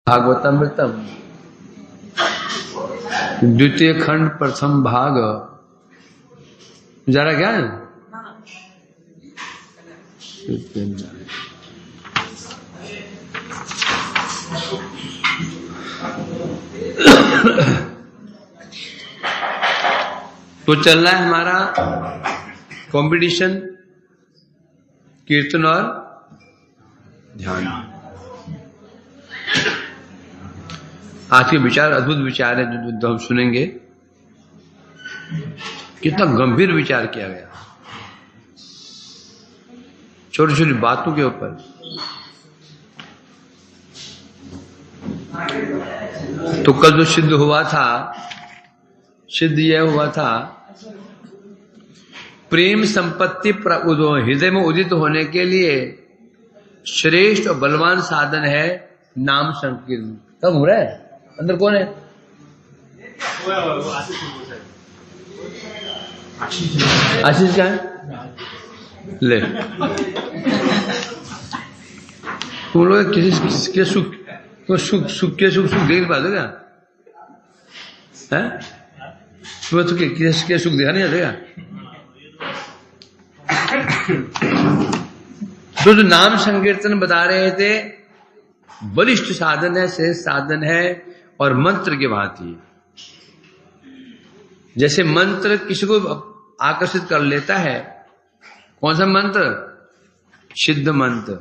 भागवतामृतम द्वितीय खंड प्रथम भाग जरा क्या है? तो चल रहा है हमारा कंपटीशन कीर्तन और ध्यान। आज के विचार अद्भुत विचार है जो हम सुनेंगे। कितना गंभीर विचार किया गया छोटी छोटी बातों के ऊपर। तो कल जो सिद्ध हुआ था, सिद्ध यह हुआ था प्रेम संपत्ति हृदय में उदित होने के लिए श्रेष्ठ और बलवान साधन है नाम संकीर्तन। कब हो रहा है? अंदर कौन है? आशीष क्या है? ले तुम लोग किसके सुख तो सुख के सुख देख पाते क्या? है तुम्हें तो किसके सुख देखा नहीं जाते क्या? तो जो नाम संकीर्तन बता रहे थे बलिष्ठ साधन है, श्रेष्ठ साधन है और मंत्र के भांति। जैसे मंत्र किसी को आकर्षित कर लेता है। कौन सा मंत्र? सिद्ध मंत्र।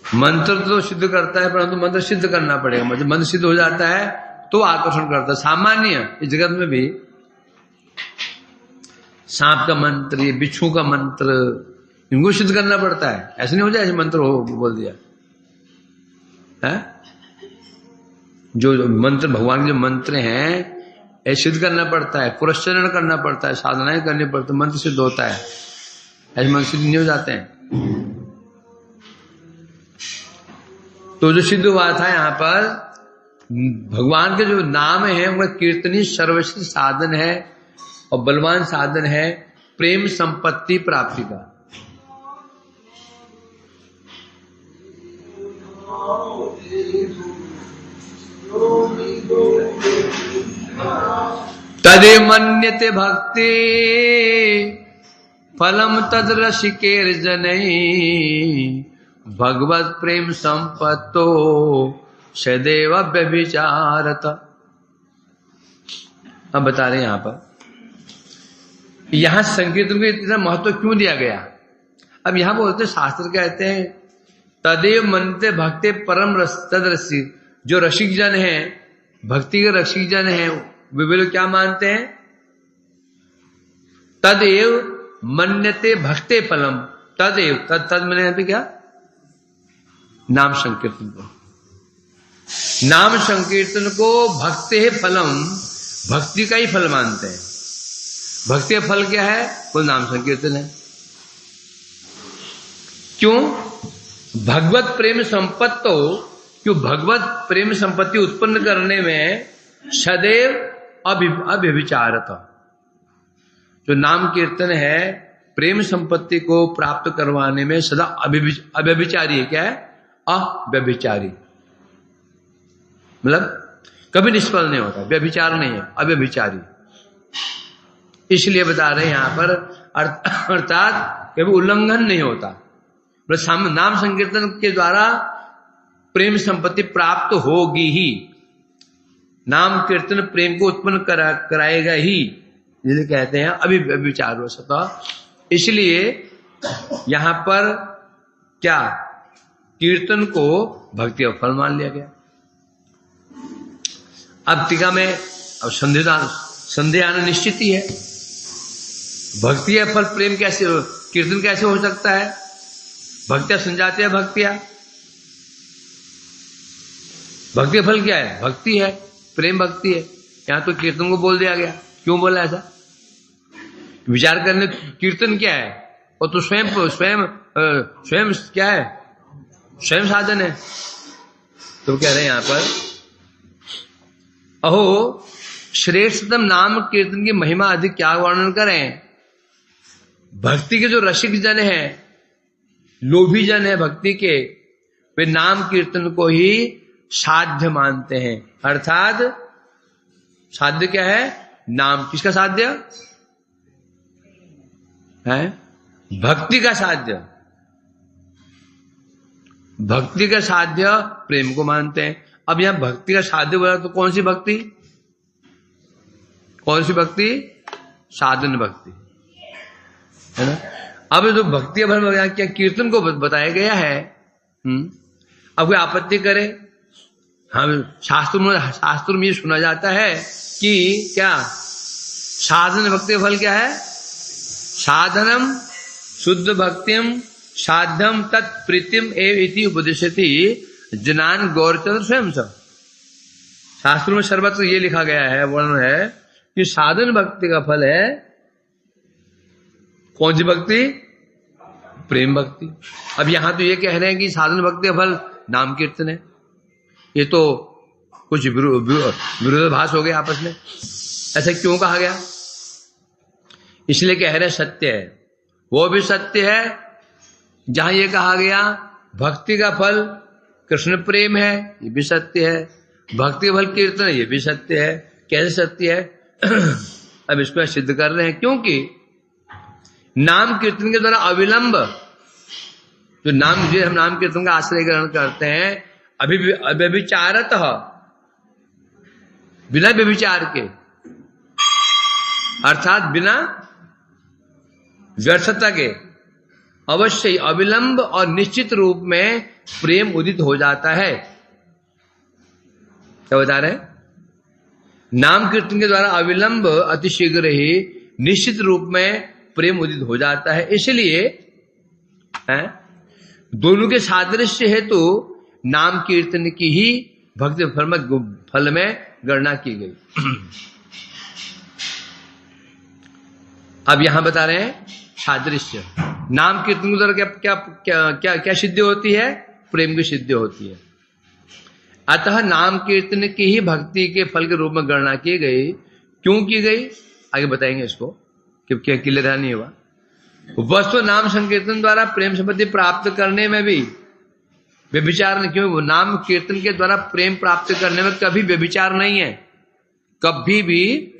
मंत्र तो सिद्ध करता है परंतु मंत्र सिद्ध करना पड़ेगा। मतलब मंत्र सिद्ध हो जाता है तो आकर्षण करता है। सामान्य इस जगत में भी सांप का मंत्र, ये बिच्छू का मंत्र, इनको सिद्ध करना पड़ता है। ऐसे नहीं हो जाए ऐसे मंत्र हो बोल दिया है? जो मंत्र भगवान के जो मंत्र हैं ऐसे सिद्ध करना पड़ता है, पुरस्चरण करना पड़ता है, साधनाएं करनी पड़ती है, मंत्र सिद्ध होता है। ऐसे मंत्र सिद्ध नहीं हो जाते हैं। तो जो सिद्ध हुआ था यहां पर भगवान के जो नाम है उनका कीर्तनी सर्वश्रेष्ठ साधन है और बलवान साधन है प्रेम संपत्ति प्राप्ति का। तदे मन्यते भक्ति फलम तद रसिकेर्जनै भगवत प्रेम संपत्तो सदैव व्यभिचारत। अब बता रहे हैं यहां पर यहां संकीर्तन को इतना महत्व क्यों दिया गया। अब यहां बोलते शास्त्र कहते हैं तदेव मनते भक्ते परम रस तद रसी। जो रसिक जन है, भक्ति के रसिक जन है, वे लोग क्या मानते हैं? तदेव मन्यते भक्ते फलम। तदेव तद मैंने यहां पे क्या? नाम संकीर्तन को। नाम संकीर्तन को भक्ते फलम, भक्ति का ही फल मानते हैं। भक्ति का फल क्या है? वो नाम संकीर्तन है। क्यों? भगवत प्रेम संपत्तो, क्यों भगवत प्रेम संपत्ति उत्पन्न करने में सदैव अव्यभिचारत। जो नाम कीर्तन है प्रेम संपत्ति को प्राप्त करवाने में सदा अव्यभिचारी है। क्या है? अव्यभिचारी। मतलब कभी निष्फल नहीं होता, व्यभिचार नहीं है, अव्यभिचारी। इसलिए बता रहे हैं यहां पर अर्थात कभी उल्लंघन नहीं होता। नाम संकीर्तन के द्वारा प्रेम संपत्ति प्राप्त होगी ही। नाम कीर्तन प्रेम को उत्पन्न कराएगा ही, जिसे कहते हैं अभिविचार वशतः। इसलिए यहां पर क्या कीर्तन को भक्ति का फल मान लिया गया। अब टीका में अब संदेह आना निश्चित ही है। भक्ति का फल प्रेम कैसे, कीर्तन कैसे हो सकता है? भक्तियां संजाती है, भक्तियां भक्ति फल क्या है? भक्ति है, प्रेम भक्ति है। यहां तो कीर्तन को बोल दिया गया। क्यों बोला ऐसा? विचार करने कीर्तन क्या है? और तो स्वयं क्या है? स्वयं साधन है। तो कह रहे हैं यहां पर अहो श्रेष्ठतम नाम कीर्तन की महिमा अधिक क्या वर्णन करें। भक्ति के जो रसिक जन हैं, लोभी जन है भक्ति के, वे नाम कीर्तन को ही साध्य मानते हैं। अर्थात साध्य क्या है? नाम। किसका साध्य है? भक्ति का साध्य। भक्ति का साध्य प्रेम को मानते हैं। अब यहां भक्ति का साध्य बोला तो कौन सी भक्ति? कौन सी भक्ति? साधन भक्ति, है ना। अब जो भक्ति भर क्या कीर्तन को बताया गया है, अब कोई आपत्ति करे? हम शास्त्र में ये सुना जाता है कि क्या साधन भक्ति का फल क्या है? साधनम शुद्ध भक्तिम साध्यम तत्प्रीतिम एव इति उपदिशति जनान गौरचंद्र स्वयं स। शास्त्रों में सर्वत्र ये लिखा गया है, वर्णन है कि साधन भक्ति का फल है कौन सी भक्ति? प्रेम भक्ति। अब यहां तो ये कह रहे हैं कि साधन भक्ति का फल नाम कीर्तन है। ये तो कुछ विरोधाभास हो गया आपस में। ऐसा क्यों कहा गया? इसलिए कह रहे सत्य है, वो भी सत्य है जहां ये कहा गया भक्ति का फल कृष्ण प्रेम है, ये भी सत्य है। भक्ति का फल कीर्तन है, ये भी सत्य है। कैसे सत्य है? अब इसको सिद्ध कर रहे हैं, क्योंकि नाम कीर्तन के द्वारा अविलंब जो हम नाम कीर्तन का आश्रय ग्रहण करते हैं अव्यभिचारत, बिना व्यभिचार के, अर्थात बिना व्यर्थता के, अवश्य अविलंब और निश्चित रूप में प्रेम उदित हो जाता है। क्या बता रहे? नाम कीर्तन के द्वारा अविलंब अतिशीघ्र ही निश्चित रूप में प्रेम उदित हो जाता है। इसलिए दोनों के सादृश्य हेतु नाम कीर्तन की ही भक्ति फल में गणना की गई। अब यहां बता रहे हैं सादृश्य। नाम कीर्तन के द्वारा क्या क्या क्या क्या क्या सिद्धि होती है? प्रेम की सिद्धि होती है। अतः नाम कीर्तन की ही भक्ति के फल के रूप में गणना की गई। क्यों की गई आगे बताएंगे इसको, क्योंकि क्लियर नहीं हुआ। वस्तु नाम संकीर्तन द्वारा प्रेम संपत्ति प्राप्त करने में भी व्यभिचार नहीं। क्यों? नाम कीर्तन के द्वारा प्रेम प्राप्त करने में कभी व्यभिचार नहीं है, कभी भी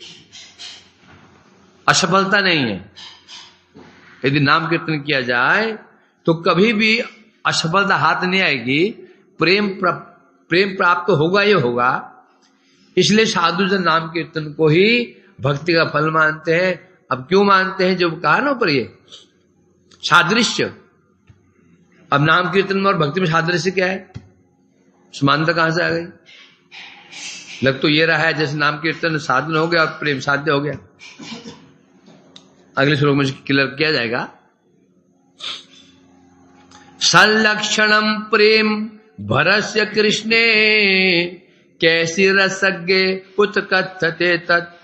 असफलता नहीं है। यदि नाम कीर्तन किया जाए तो कभी भी असफलता हाथ नहीं आएगी, प्रेम प्राप्त होगा ही होगा। इसलिए साधु जन नाम कीर्तन को ही भक्ति का फल मानते हैं। अब क्यों मानते हैं? जब कहा ना ऊपर ये सादृश्य। अब नाम कीर्तन में और भक्ति में सादृश्य क्या है? समानता कहां से आ गई? लग तो ये रहा है जैसे नाम कीर्तन साधन हो गया और प्रेम साध्य हो गया। अगले श्लोक में क्लियर किया जाएगा। संलक्षणम प्रेम भरस्य कृष्णे कैसी रसज्ञे उत कथते तत्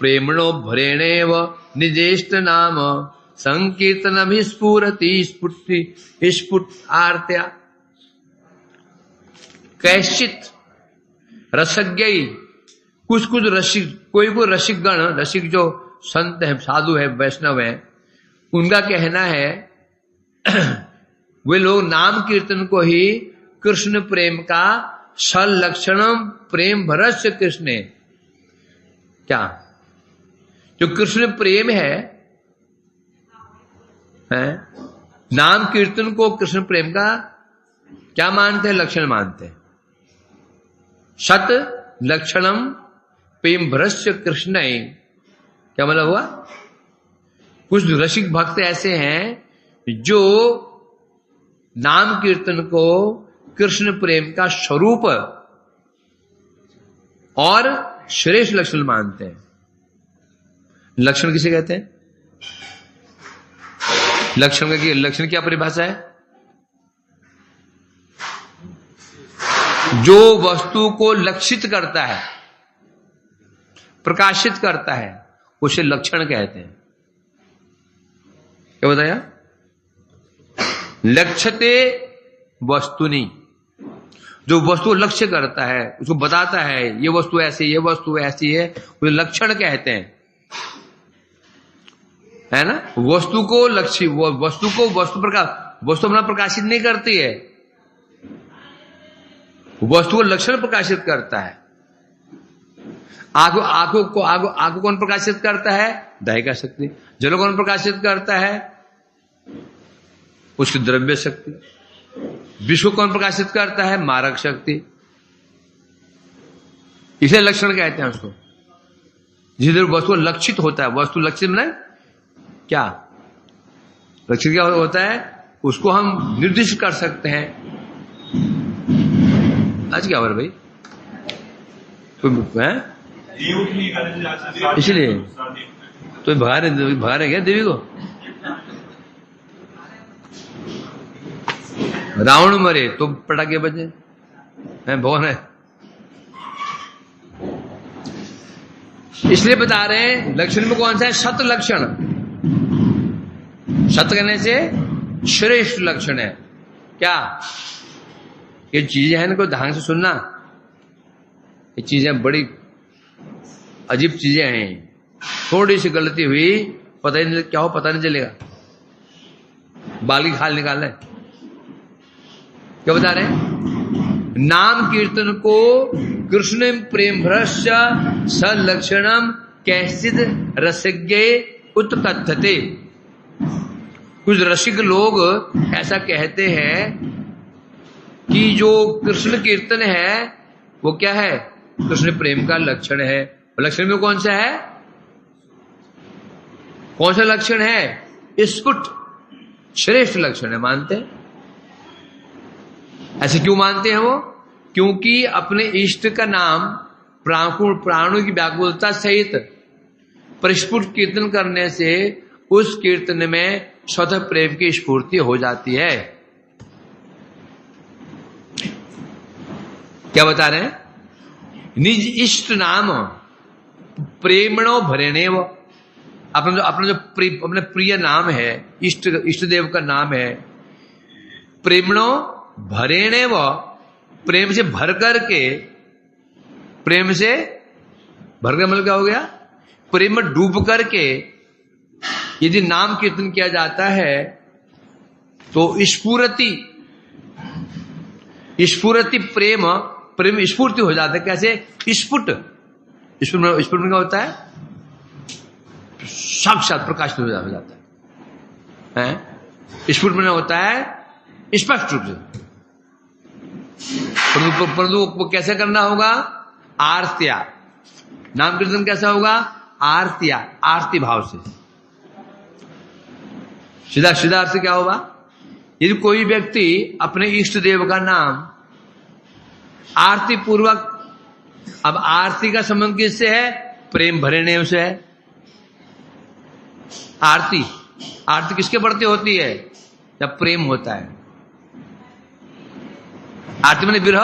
प्रेमणो भरेणेव निजेष्ट नाम संकीर्तन स्फुरति स्फुट आर्त्या। कैश्चित रसज्ञ, कुछ रसिक, कोई रसिक गण, रसिक जो संत है, साधु है, वैष्णव है, उनका कहना है वे लोग नाम कीर्तन को ही कृष्ण प्रेम का संलक्षणम प्रेम भरस्य कृष्ण, क्या जो कृष्ण प्रेम है नाम कीर्तन को कृष्ण प्रेम का क्या मानते हैं? लक्षण मानते हैं। सत लक्षणम प्रेम भरस्य कृष्ण, क्या मतलब हुआ? कुछ रसिक भक्त ऐसे हैं जो नाम कीर्तन को कृष्ण प्रेम का स्वरूप और श्रेष्ठ लक्षण मानते हैं। लक्षण किसे कहते हैं? लक्षण क्या परिभाषा है? जो वस्तु को लक्षित करता है, प्रकाशित करता है, उसे लक्षण कहते हैं। क्या बताया? लक्ष्यते वस्तुनि, जो वस्तु लक्ष्य करता है, उसको बताता है ये वस्तु ऐसी, ये वस्तु ऐसी है, उसे लक्षण कहते हैं, है ना। वस्तु को लक्ष्य, वस्तु अपना प्रकाशित नहीं करती है, वस्तु को लक्षण प्रकाशित करता है। आंखों कौन प्रकाशित करता है? दैहिक शक्ति। जल कौन प्रकाशित करता है? उसकी द्रव्य शक्ति। विश्व कौन प्रकाशित करता है? मारक शक्ति। इसे लक्षण कहते हैं उसको। जिधर वस्तु लक्षित होता है, वस्तु लक्षित में क्या लक्षित क्या होता है, उसको हम निर्दिष्ट कर सकते हैं। आज क्या हो रहा भाई? है इसलिए तो भगा रहे क्या देवी को? रावण मरे तो पटाखे बजे हैं, भगवान है। इसलिए बता रहे हैं लक्षण में कौन सा है? सत लक्षण। सत कहने से श्रेष्ठ लक्षण है। क्या ये चीजें हैं, इनको ध्यान से सुनना। ये चीजें बड़ी अजीब चीजें हैं। थोड़ी सी गलती हुई पता ही नहीं क्या हो, पता नहीं चलेगा। बाली खाल निकाल रहे। क्या बता रहे हैं? नाम कीर्तन को कृष्ण प्रेम भ्रष्ट सलक्षणम कैसिद रसज्ञ उत्कथते। कुछ रसिक लोग ऐसा कहते हैं कि जो कृष्ण कीर्तन है वो क्या है? कृष्ण प्रेम का लक्षण है। लक्षण में कौन सा है? कौन सा लक्षण है? स्फुट श्रेष्ठ लक्षण है। मानते हैं? ऐसे क्यों मानते हैं वो? क्योंकि अपने इष्ट का नाम प्राणों की व्याकुलता सहित परिस्फुट कीर्तन करने से उस कीर्तन में स्वतः प्रेम की स्फूर्ति हो जाती है। क्या बता रहे हैं? निज इष्ट नाम प्रेमणो भरेणे व। अपना जो अपने प्रिय नाम है, इष्ट देव का नाम है, प्रेमणो भरेणे व, प्रेम से भर करके। प्रेम से भर कर मतलब क्या हो गया? प्रेम में डूब करके यदि नाम कीर्तन किया जाता है तो स्फूर्ति प्रेम स्फूर्ति हो जाता है। कैसे? स्फुट में क्या होता है? साक्षात प्रकाशित हो जाता है। स्फुट में होता है स्पष्ट रूप से। परंतु वो कैसे करना होगा? आरतिया। नाम कीर्तन कैसा होगा? आरतिया, आरती भाव से। सीधा अर्थ क्या होगा? यदि कोई व्यक्ति अपने इष्ट देव का नाम आरती पूर्वक, अब आरती का संबंध किससे है? प्रेम भरे नेम से है। आरती किसके प्रति होती है? जब प्रेम होता है। आरती माने विरह।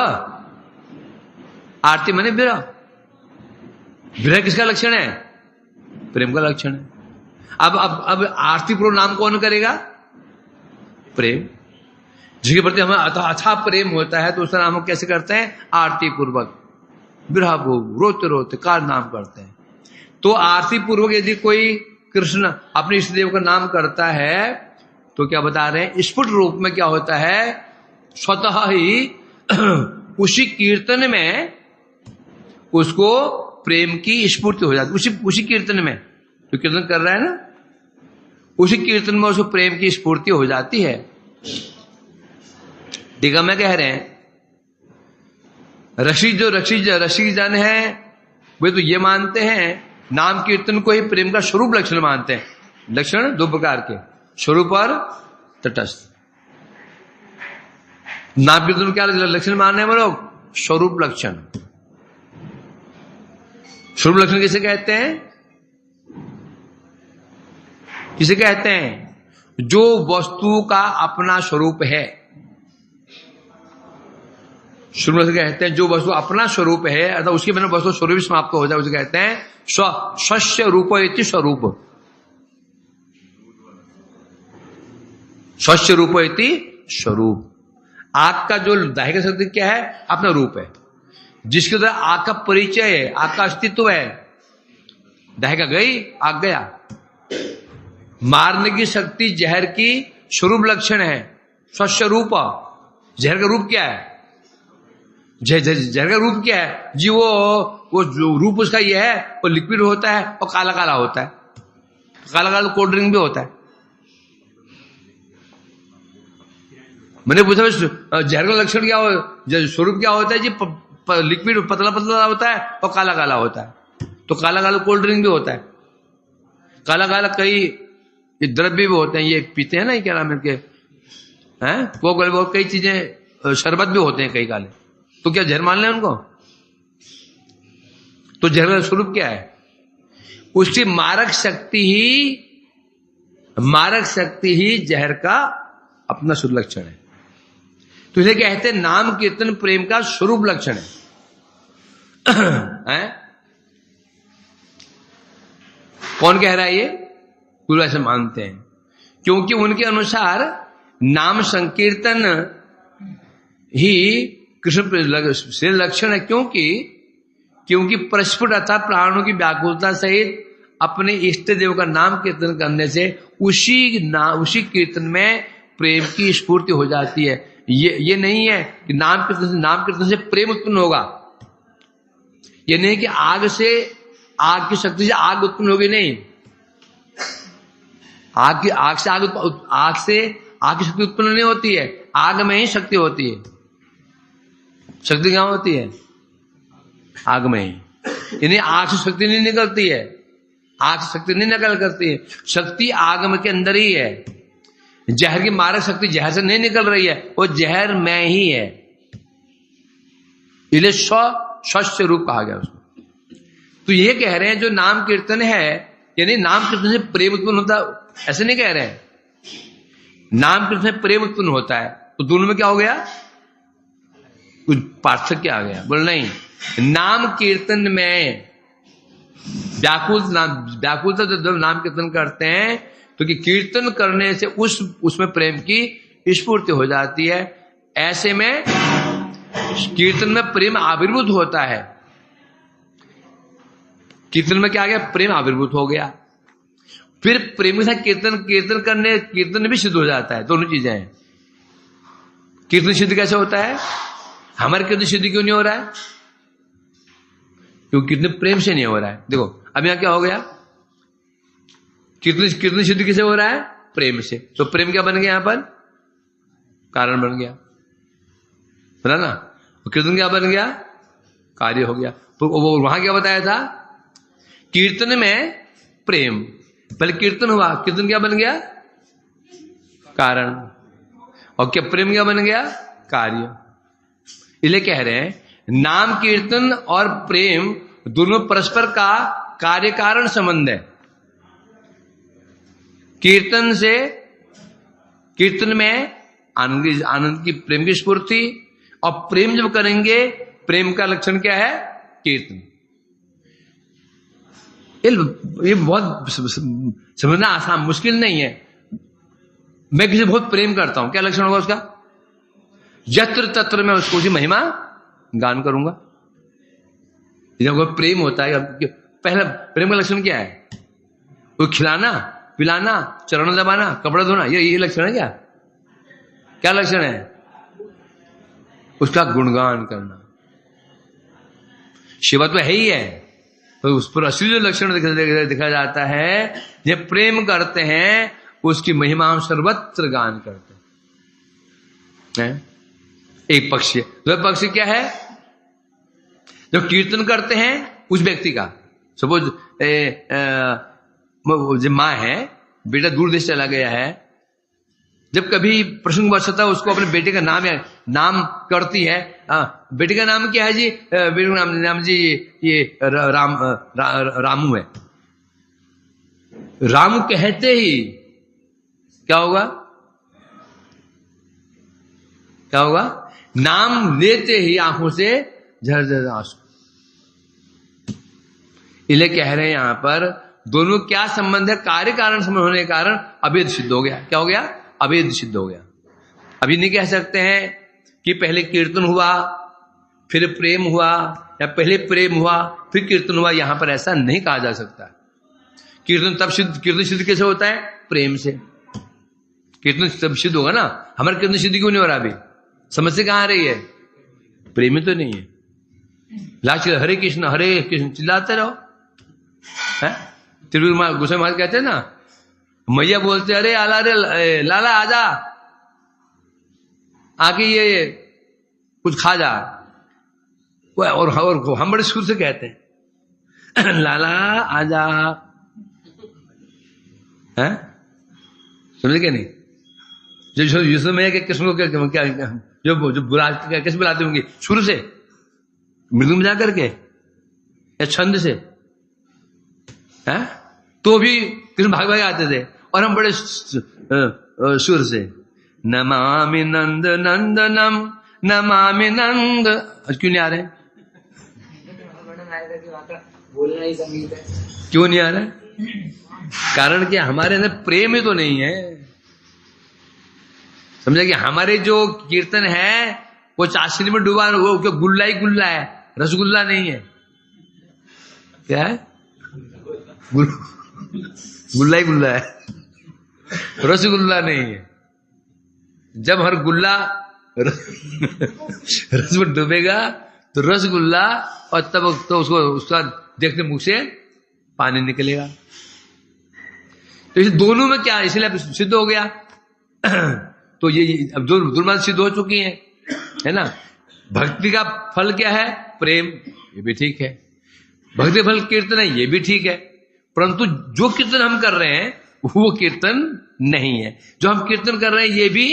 आरती माने विरह। विरह किसका लक्षण है? प्रेम का लक्षण है। अब आरती पूर्व नाम कौन करेगा? प्रेम। जिसके प्रति हमें अच्छा प्रेम होता है तो उसका नाम हम कैसे करते हैं? आरती पूर्वक, विरह पूर्वक, रोते रोते का नाम करते हैं। तो आरती पूर्वक यदि कोई कृष्ण अपने इष्ट देव का नाम करता है तो क्या बता रहे हैं? स्फुट रूप में क्या होता है? स्वतः ही उसी कीर्तन में उसको प्रेम की स्फूर्ति हो जाती है। उसी कीर्तन में जो कीर्तन कर रहा है ना, उसी कीर्तन में उसको प्रेम की स्फूर्ति हो जाती है। ठीक है, मैं कह रहे हैं रसिक जन है वे तो ये मानते हैं नाम कीर्तन को ही प्रेम का स्वरूप लक्षण मानते हैं। लक्षण दो प्रकार के, स्वरूप और तटस्थ। नाम कीर्तन क्या लक्षण मानने हैं वो लोग? स्वरूप लक्षण। स्वरूप लक्षण किसे कहते हैं? किसे कहते हैं? जो वस्तु का अपना स्वरूप है। स्वरूप लक्षण कहते हैं जो वस्तु अपना स्वरूप है, अर्थात उसके बिना वस्तु स्वरूप समाप्त हो जाए, उसे कहते हैं स्वस्य रूप इति स्वरूप। स्वस्य रूप इति स्वरूप। आग का जो दैहिक शक्ति क्या है? अपना रूप है, जिसके द्वारा आग का परिचय है, आग का अस्तित्व है। दैहिक गई, आग गया। मारने की शक्ति जहर की स्वरूप लक्षण है, स्वस्वरूप। जहर का रूप क्या है? जहर का रूप क्या है जी? वो जो रूप उसका ये है, वो लिक्विड होता है और काला काला होता है। काला काला कोल्ड ड्रिंक भी होता है। मैंने पूछा जहर का लक्षण क्या हो, स्वरूप क्या होता है जी? लिक्विड पतला पतला होता है और काला काला होता है। तो काला काला कोल्ड ड्रिंक भी होता है। काला काला कई ये द्रव्य भी होते हैं, ये पीते हैं ना, ये क्या नाम है इनके, हैं वो कई चीजें, शरबत भी होते हैं कई काले। तो क्या जहर मान लें उनको? तो जहर का स्वरूप क्या है? उसकी मारक शक्ति ही जहर का अपना शुद्ध लक्षण है। तो इसे कहते हैं नाम कीर्तन प्रेम का स्वरूप लक्षण है? कौन कह रहा है ये? गुरु ऐसे मानते हैं, क्योंकि उनके अनुसार नाम संकीर्तन ही कृष्ण से लक्षण है। क्योंकि प्रस्फुट अर्थात प्राणों की व्याकुलता सहित अपने इष्ट देव का नाम कीर्तन करने से उसी कीर्तन में प्रेम की स्फूर्ति हो जाती है। ये नहीं है कि नाम कीर्तन से प्रेम उत्पन्न होगा। ये नहीं कि आग की शक्ति से आग उत्पन्न होगी, नहीं। आग की शक्ति उत्पन्न नहीं होती है, आग में ही शक्ति होती है। शक्ति कहां होती है? आग में ही। यानी आग से शक्ति नहीं निकलती है, आग से शक्ति नहीं निकल करती है। शक्ति आग में के अंदर ही है। जहर की मारक शक्ति जहर से नहीं निकल रही है, वो जहर में ही है। इसलिए स्वस्थ रूप कहा गया उसको। तो ये कह रहे हैं जो नाम कीर्तन है, यानी नाम कीर्तन से प्रेम उत्पन्न होता है, ऐसे नहीं कह रहे हैं। नाम कीर्तन से प्रेम उत्पन्न होता है, तो दोनों में क्या हो गया? कुछ पार्थक्य आ गया। बोल नहीं, नाम कीर्तन में व्याकुलता जब नाम कीर्तन करते हैं तो कि कीर्तन करने से उसमें प्रेम की स्फूर्ति हो जाती है। ऐसे में कीर्तन में प्रेम आविर्भूत होता है। कीर्तन में क्या आ गया? प्रेम आविर्भूत हो गया। फिर प्रेम के साथ कीर्तन भी सिद्ध हो जाता है। दोनों चीजें हैं। कीर्तन सिद्ध कैसे होता है? हमारे कीर्तन सिद्ध क्यों नहीं हो रहा है? क्योंकि कीर्तन प्रेम से नहीं हो रहा है। देखो अब यहां क्या हो गया? कीर्तन सिद्ध किसे हो रहा है? प्रेम से। तो प्रेम क्या बन गया? यहां पर कारण बन गया, बोला ना। कीर्तन क्या बन गया? कार्य हो गया। तो वहां क्या बताया था? कीर्तन में प्रेम, पहले कीर्तन हुआ, कीर्तन क्या बन गया? कारण। और क्या प्रेम क्या बन गया? कार्य। इसलिए कह रहे हैं नाम कीर्तन और प्रेम दोनों परस्पर का कार्य कारण संबंध है। कीर्तन में आनंद की प्रेम की स्फूर्ति, और प्रेम जब करेंगे, प्रेम का लक्षण क्या है? कीर्तन। ये बहुत समझना आसान, मुश्किल नहीं है। मैं किसी बहुत प्रेम करता हूं, क्या लक्षण होगा उसका? यत्र तत्र मैं उसको उसी महिमा गान करूंगा। जब कोई प्रेम होता है, पहला प्रेम का लक्षण क्या है? वो खिलाना, पिलाना, चरण दबाना, कपड़ा धोना, ये लक्षण है क्या? क्या लक्षण है? उसका गुणगान करना। शिवत्व है ही है, तो उस पर असली जो लक्षण दिखा जाता है, जब प्रेम करते हैं उसकी महिमा हम सर्वत्र गान करते हैं। एक पक्ष है। दूसरा पक्ष क्या है? जब कीर्तन करते हैं उस व्यक्ति का, सपोज जो माँ है, बेटा दूर देश चला गया है, जब कभी प्रसंग वर्षता उसको अपने बेटे का नाम करती है, बेटे का नाम क्या है जी? बेटे का नाम जी ये रामू है। रामू कहते ही क्या होगा? क्या होगा? नाम लेते ही आंखों से झरझर आंसू। इसलिए कह रहे हैं यहां पर दोनों क्या संबंध है? कार्य कारण संबंध होने के कारण अभेद सिद्ध हो गया। क्या हो गया? अभेद सिद्ध हो गया। अभी नहीं कह सकते हैं कि पहले कीर्तन हुआ फिर प्रेम हुआ, या पहले प्रेम हुआ फिर कीर्तन हुआ। यहां पर ऐसा नहीं कहा जा सकता। कीर्तन सिद्ध कैसे होता है? प्रेम से। कीर्तन तब सिद्ध होगा ना। हमारा कीर्तन सिद्ध क्यों नहीं हो रहा? अभी समस्या कहां आ रही है? प्रेमी तो नहीं है। लास्ट हरे कृष्ण चिल्लाते रहो। तिरुपति गोसाई महाराज कहते हैं ना, मैया बोलते अरे आला रे लाला आजा, आके ये कुछ खा जा। और हम बड़े सुर से कहते हैं लाला आजा, है समझे क्या नहीं? जो यीशु मैया के कृष्ण को क्या जो बुला कैसे बुलाते होंगे? सुर से, मृदु में जाकर के या छंद से, है? तो भी कृष्ण भाग भाग आते थे और हम बड़े सुर से नमामि नंद नंदनम नमामि नंद। क्यों नहीं आ रहे? बोलना ही संगीत है। क्यों नहीं आ रहे? कारण कि हमारे अंदर प्रेम ही तो नहीं है। समझे कि हमारे जो कीर्तन है वो चाशनी में डूबा, वो क्या गुल्ला ही गुल्ला है, रसगुल्ला नहीं है। क्या है? गुल्ला ही गुल्ला है, रसगुल्ला नहीं है। जब हर गुल्ला रस में डूबेगा तो रसगुल्ला, और तब तो उसको उसका देखते मुंह से पानी निकलेगा। तो इस दोनों में क्या, इसलिए सिद्ध हो गया। तो ये अब दो दुर्मार्ग सिद्ध हो चुकी है ना। भक्ति का फल क्या है? प्रेम, ये भी ठीक है। भक्ति फल कीर्तन है, ये भी ठीक है। परंतु जो कीर्तन हम कर रहे हैं वो कीर्तन नहीं है। जो हम कीर्तन कर रहे हैं ये भी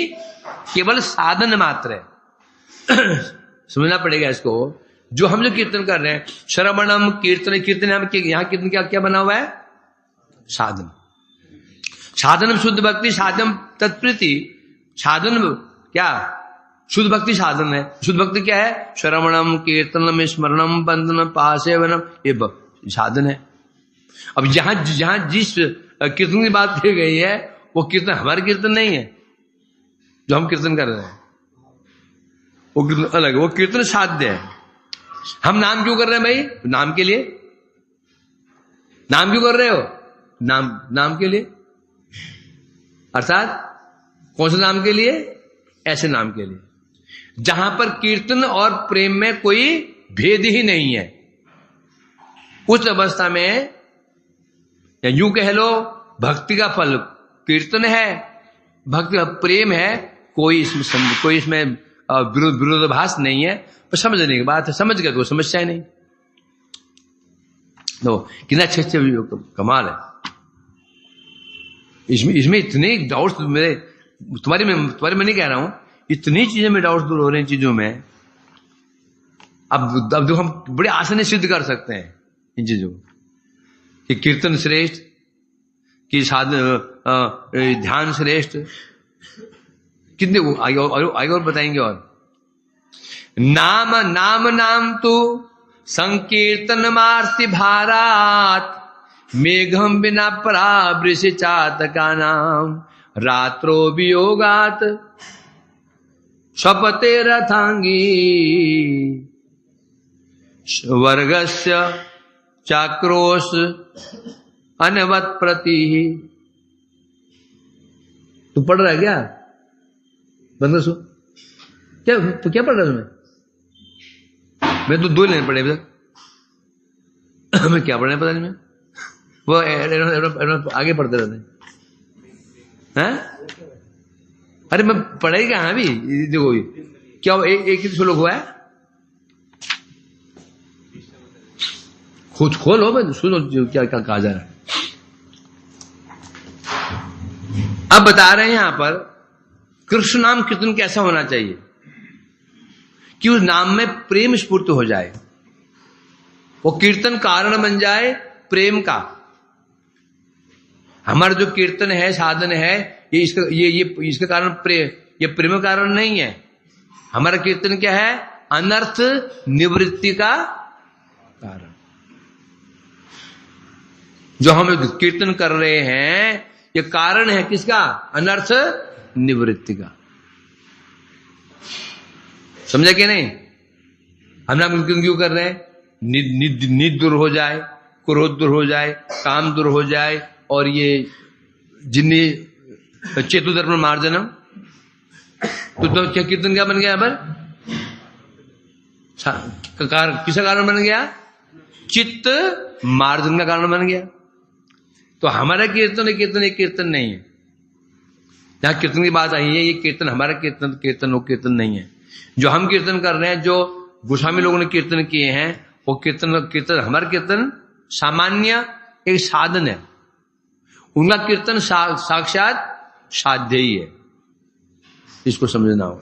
केवल साधन मात्र है। समझना पड़ेगा इसको। जो हम जो कीर्तन कर रहे हैं, श्रवणम कीर्तन, कीर्तन हम यहाँ कीर्तन क्या बना हुआ है? साधन। साधन शुद्ध भक्ति, साधन तत्प्रीति। साधन क्या? शुद्ध भक्ति साधन है। शुद्ध भक्ति क्या है? श्रवणम कीर्तनम स्मरणम बंधनम पासेवनम, ये साधन है। अब जहां जिस कीर्तन की बात की गई है वो कीर्तन हमारे कीर्तन नहीं है। जो हम कीर्तन कर रहे हैं वो कीर्तन अलग है, वो कीर्तन साध्य है। हम नाम क्यों कर रहे हैं भाई? नाम के लिए। नाम क्यों कर रहे हो? नाम के लिए। अर्थात कौन से नाम के लिए? ऐसे नाम के लिए जहां पर कीर्तन और प्रेम में कोई भेद ही नहीं है। उस अवस्था में या यूं कह लो, भक्ति का फल कीर्तन है, भक्ति का प्रेम है, कोई इसमें विरोधाभास नहीं है। पर समझने की बात है, समझ गए तो समस्या ही नहीं। तो कितना अच्छे कमाल है। इसमें इतने डाउट्स मेरे, तुम्हारे में नहीं कह रहा हूं, इतनी चीजें में डाउट्स दूर हो रहे हैं चीजों में। अब जो हम बड़े आसानी सिद्ध कर सकते हैं इन चीजों कि कीर्तन श्रेष्ठ, कि साधन ध्यान श्रेष्ठ, कितने आगे और बताएंगे। और नाम नाम नाम तो संकीर्तन मार्ति भारात, मेघम बिना परावृष चातका नाम, रात्रो वियोगात स्वपते रथांगी, वर्गस्य चाक्रोश अनवत प्रति। तू पढ़ रहा है क्या? बंद सो क्या? तो क्या पढ़ रहा है तुम्हें? मैं तो 2 लाइन पढ़े अभी तक। मैं क्या पढ़ने पता नहीं। मैं वो आगे पढ़ते रहते हैं। अरे मैं पढ़ाई कहाँ अभी? देखो क्या एक ही श्लोक हुआ है। खुद खोलो, मैं सुनो क्या क्या कहा जा रहा है। अब बता रहे हैं यहां पर कृष्ण नाम कीर्तन कैसा होना चाहिए कि उस नाम में प्रेम स्फूर्त हो जाए, वो कीर्तन कारण बन जाए प्रेम का। हमारा जो कीर्तन है, साधन है, ये इसका कारण ये प्रेम कारण नहीं है। हमारा कीर्तन क्या है? अनर्थ निवृत्ति का कारण। जो हम कीर्तन कर रहे हैं ये कारण है किसका? अनर्थ निवृत्ति का। समझा कि नहीं? हम नाम क्यों कर रहे हैं? निद दूर हो जाए, क्रोध दूर हो जाए, काम दूर हो जाए, और ये जिन्नी चेतुधर्म मार्जनम। तो क्या कीर्तन क्या बन गया? पर किसका कारण बन गया? चित्त मार्जन का कारण बन गया। तो हमारा कीर्तन एक कीर्तन नहीं है। जहां कीर्तन की बात आई है, ये कीर्तन हमारा कीर्तन वो कीर्तन नहीं है। जो हम कीर्तन कर रहे हैं, जो गोस्वामी लोगों ने कीर्तन किए हैं, वो कीर्तन हमारा कीर्तन सामान्य एक साधन है। उनका कीर्तन साक्षात साध्य ही है। इसको समझना हो।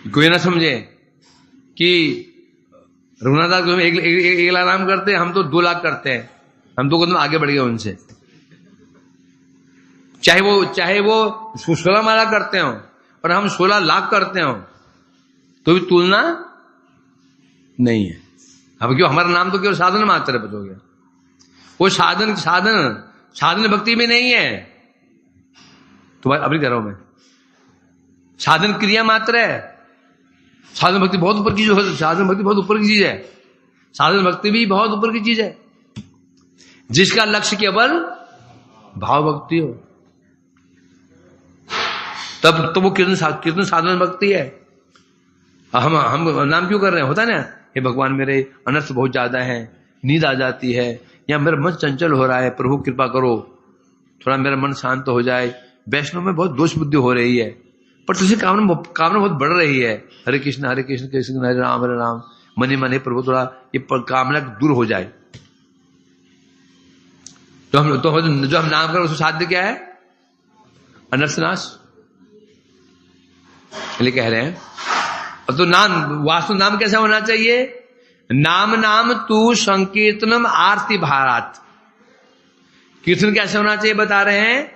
कोई ना समझे कि रघुनाथ दास एक लाख नाम करते हैं, हम तो 2 लाख करते हैं। हम 2 कदम आगे बढ़ गए उनसे। चाहे वो 16 माला करते हो और हम 16 लाख करते हो, तो भी तुलना नहीं है। अब क्यों? हमारा नाम तो केवल साधन मात्र है, हो गया। वो साधन भक्ति में नहीं है। तुम्हारे अभी कह रहा हूं मैं, साधन क्रिया मात्र है। साधन भक्ति बहुत ऊपर की चीज है। साधन भक्ति बहुत ऊपर की चीज है। साधन भक्ति भी बहुत ऊपर की चीज है, जिसका लक्ष्य केवल भाव भक्ति हो, तब तो वो कीर्तन साधन भक्ति है। हम नाम क्यों कर रहे हैं? होता है ना, हे भगवान मेरे अनर्थ बहुत ज्यादा है, नींद आ जाती है, या मेरा मन चंचल हो रहा है, प्रभु कृपा करो, थोड़ा मेरा मन शांत हो जाए। वैष्णव में बहुत दोष बुद्धि हो रही है, पर तुझे कामना बहुत बढ़ रही है। हरे कृष्ण कृष्ण हरे राम मने मने प्रभु, थोड़ा ये कामना दूर हो जाए। जो हम नाम कर, उसका साध्य क्या है? अनर्थनाश। इसलिए कह रहे हैं। तो नाम, वास्तु नाम कैसा होना चाहिए? नाम तू संकीर्तनम आरती भारात। कीर्तन कैसे होना चाहिए बता रहे हैं?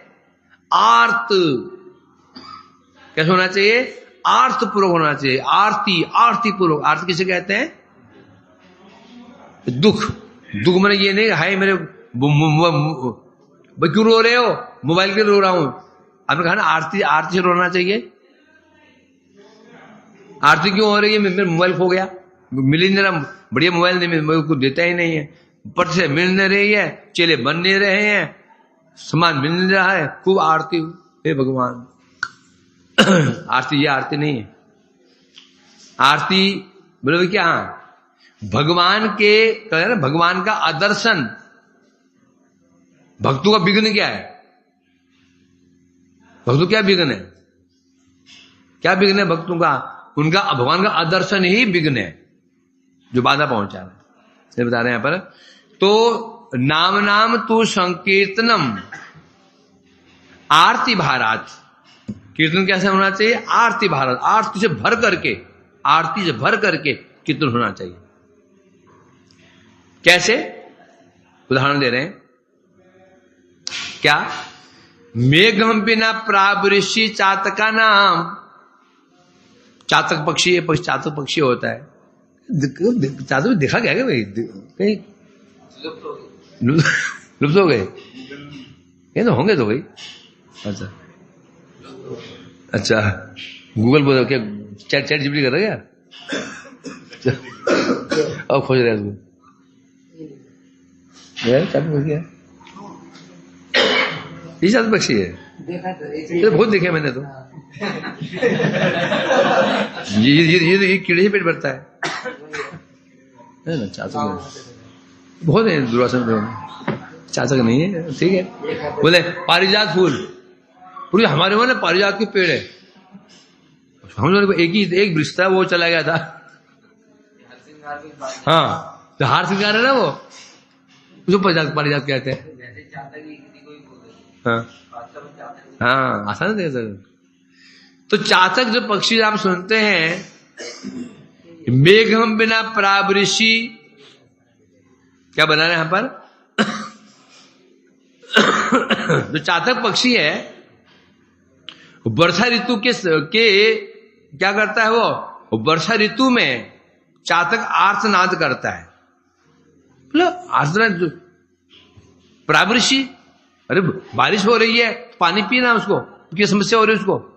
आर्त। कैसे होना चाहिए? आर्त पूर्वक होना चाहिए। आरती पूर्वक। आरती किसे कहते हैं? दुख मैंने ये नहीं, हाय मेरे क्यों रो रहे हो? मोबाइल के रो रहा हूं। आपने कहा ना आरती से रोना चाहिए। आरती क्यों हो रही है? मेरा मोबाइल खो गया, मिल ही नहीं रहा, बढ़िया मोबाइल नहीं, मेरे को देता ही नहीं है, पट से मिल नहीं रही है, चेले बन नहीं रहे हैं, सामान मिल नहीं रहा है, खूब आरती। हे भगवान, आरती ये आरती नहीं है। आरती बोले क्या? भगवान के कह ना, भगवान का आदर्शन। भक्तों का विघ्न क्या है? भक्तों क्या विघ्न है? क्या विघ्न है भक्तों का? उनका भगवान का आदर्शन ही विघ्न है, जो बाधा पहुंचा रहा है। ये बता रहे हैं यहां पर। तो नाम तू संकीर्तनम आरती भारात। कीर्तन कैसे होना चाहिए? आरती भारात। आरती से भर करके कीर्तन होना चाहिए। कैसे? उदाहरण दे रहे हैं। क्या? मेघम बिना प्रावृषि चातका नाम। चातक पक्षी, चातक पक्षी होता है। चातक देखा क्या भाई? कहीं लुप्त हो गए? ये तो होंगे तो भाई। अच्छा गूगल बोलो क्या? चैट जीपीटी कर रहा है क्या? अब खोज रहे हैं चातक पक्षी है। ये चातक पक्षी है। देखा तो बहुत देखे मैंने तो। ये कीड़े से पेट भरता है ना। चातक बहुत है, दुर्वासन चातक नहीं है। ठीक है। बोले पारिजात फूल, पूरी हमारे वहां पारिजात के पेड़ है। हम लोग एक वृक्ष था, वो चला गया था। हाँ, तो हार श्रृंगार है ना वो, उसको पारिजात कहते हैं। हाँ आसान है सर। तो चातक जो पक्षी आप सुनते हैं, मेघम बिना प्रावृषि, क्या बना रहे यहां पर? जो चातक पक्षी है, वर्षा ऋतु के क्या करता है वो? वर्षा ऋतु में चातक आर्तनाद करता है। मतलब आर्तनाद, प्रावृषि, अरे बारिश हो रही है, पानी पीना उसको, क्या समस्या हो रही है उसको?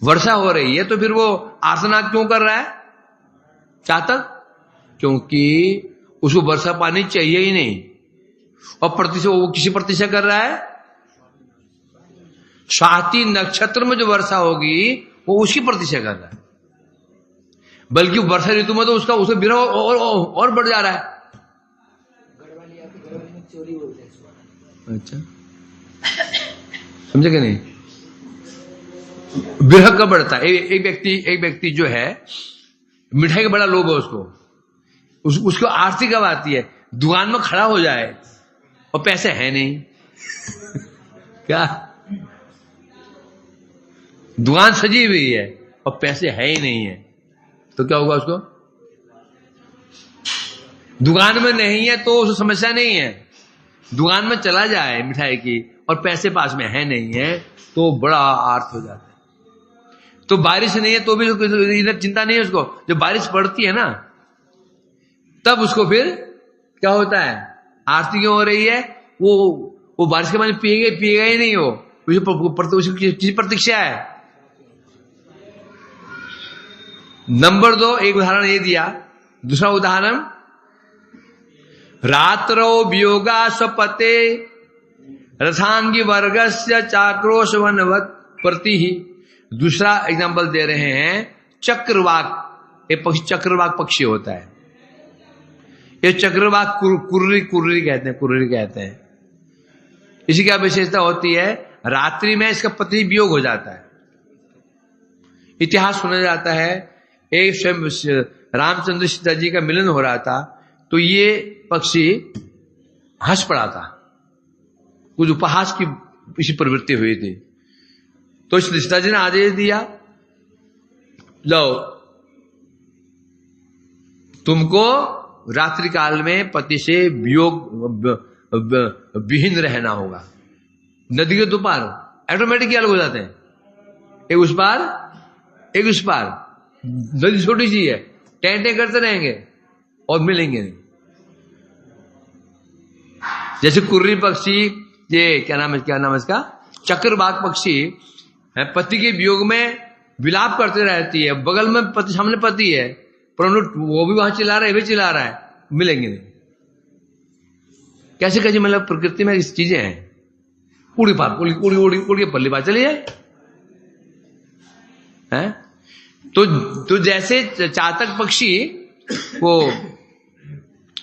वर्षा हो रही है तो फिर वो आर्तनाद क्यों कर रहा है चातक? क्योंकि उसको वर्षा पानी चाहिए ही नहीं। और वो किसी प्रतीक्षा कर रहा है? स्वाति नक्षत्र में जो वर्षा होगी वो उसकी प्रतीक्षा कर रहा है। बल्कि वर्षा ऋतु में तो उसका विरह और बढ़ जा रहा है। घरवाली आती, घरवाली में चोरी बोलते हैं इसको। अच्छा, समझे कि नहीं? विरह कब बढ़ता है? एक व्यक्ति जो है मिठाई का बड़ा लोभ है उसको आरती कब आती है? दुकान में खड़ा हो जाए और पैसे है नहीं क्या? दुकान सजी हुई है और पैसे है ही नहीं है, तो क्या होगा उसको? दुकान में नहीं है तो उसको समस्या नहीं है, दुकान में चला जाए मिठाई की और पैसे पास में है नहीं है तो बड़ा आर्थ हो जाता है। तो बारिश नहीं है तो भी इधर चिंता नहीं है उसको, जब बारिश पड़ती है ना तब उसको फिर क्या होता है? आरती क्यों हो रही है? वो बारिश के पानी पिएगा ही नहीं, हो उसकी प्रतीक्षा है। नंबर 2, एक उदाहरण ये दिया। दूसरा उदाहरण, रात्रो वियोगा स्वपते रथांगी वर्गस्य चाक्रोश वनवत प्रति ही। दूसरा एग्जांपल दे रहे हैं, चक्रवाक। एक पक्षी चक्रवाक पक्षी होता है, ये चक्रवाक कुर्री कहते हैं। इसी क्या विशेषता होती है? रात्रि में इसका पति वियोग हो जाता है। इतिहास सुना जाता है, एक स्वयं रामचंद्र सीता जी का मिलन हो रहा था तो ये पक्षी हंस पड़ा था, कुछ उपहास की इसी प्रवृत्ति हुई थी। तो सीता जी ने आदेश दिया, लो तुमको रात्रि काल में पति से वियोग विहीन रहना होगा। नदी के 2 पार ऑटोमेटिक अलग हो जाते हैं, एक उस पार एक उस पार। नदी छोटी सी है, टेंटे करते रहेंगे और मिलेंगे नहीं। जैसे कुर्री पक्षी, ये क्या नाम है इसका, चक्रवाक पक्षी है, पति के वियोग में विलाप करते रहती है। बगल में पति, सामने पति है, पर वो भी वहां चिल्ला रहा है, भी चिल्ला रहा है, मिलेंगे नहीं। कैसे कैसे मतलब प्रकृति में इस चीजें हैं। उड़ी के पल्ली बात चली जाए है। तो जैसे चातक पक्षी वो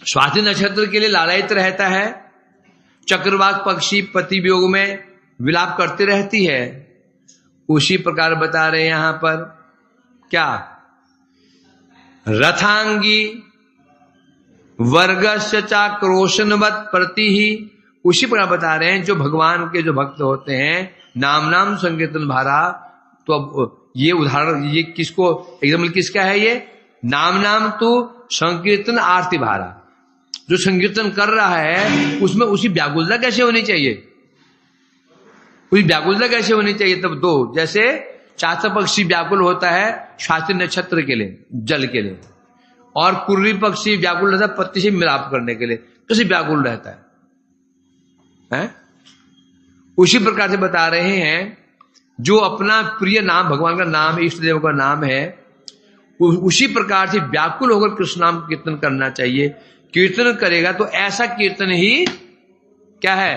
स्वाति नक्षत्र के लिए लालायित रहता है, चक्रवाक पक्षी पति वियोग में विलाप करती रहती है, उसी प्रकार बता रहे हैं यहां पर क्या, रथांगी वर्गस्य चाक्रोशनवत प्रति ही। उसी प्रकार बता रहे हैं जो भगवान के जो भक्त होते हैं, नाम संकीर्तन भारा। तो अब ये उदाहरण, ये किसको एग्जाम्पल किसका है? ये नाम तो संकीर्तन आरती भारा। जो संकीर्तन कर रहा है उसमें उसी व्याकुलता कैसे होनी चाहिए, उसी व्याकुलता कैसे होनी चाहिए? तब 2, जैसे चातक पक्षी व्याकुल होता है स्वाति नक्षत्र के लिए, जल के लिए, और कुर्री पक्षी व्याकुल रहता है पत्ती से मिलाप करने के लिए। कैसे व्याकुल रहता है? उसी प्रकार से बता रहे हैं जो अपना प्रिय नाम, भगवान का नाम, इष्ट देव का नाम है, उसी प्रकार से व्याकुल होकर कृष्ण नाम कीर्तन करना चाहिए। कीर्तन करेगा तो ऐसा कीर्तन ही क्या है?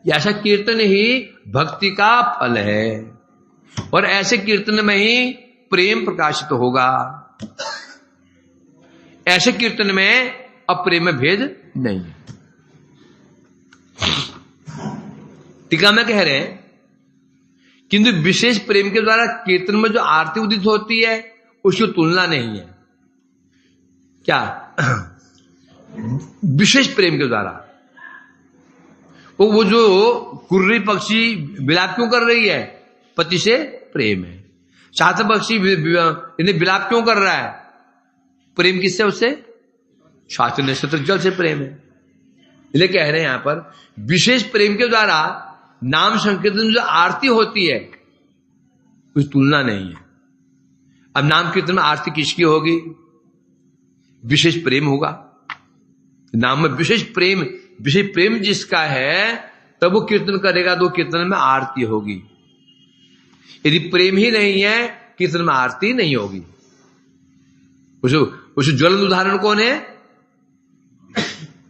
ऐसा कीर्तन ही भक्ति का फल है, और ऐसे कीर्तन में ही प्रेम प्रकाशित होगा। ऐसे कीर्तन में अप्रेम में भेद नहीं है। टीका में कह रहे हैं, किंतु विशेष प्रेम के द्वारा कीर्तन में जो आरती उदित होती है उसकी तुलना नहीं है। क्या? विशेष प्रेम के द्वारा वो जो कुर्री पक्षी विलाप क्यों कर रही है? पति से प्रेम है। चातक पक्षी विलाप क्यों कर रहा है? प्रेम किससे? उससे स्वाति नक्षत्र जल से प्रेम है। इसलिए कह रहे हैं यहां पर विशेष प्रेम के द्वारा नाम संकीर्तन जो आरती होती है कुछ तुलना नहीं है। अब नाम कीर्तन में आरती किसकी होगी? विशेष प्रेम होगा। नाम में विशेष प्रेम जिसका है तब वो कीर्तन करेगा तो कीर्तन में आरती होगी। यदि प्रेम ही नहीं है कीर्तन में आरती नहीं होगी। उस ज्वलंत उदाहरण कौन है?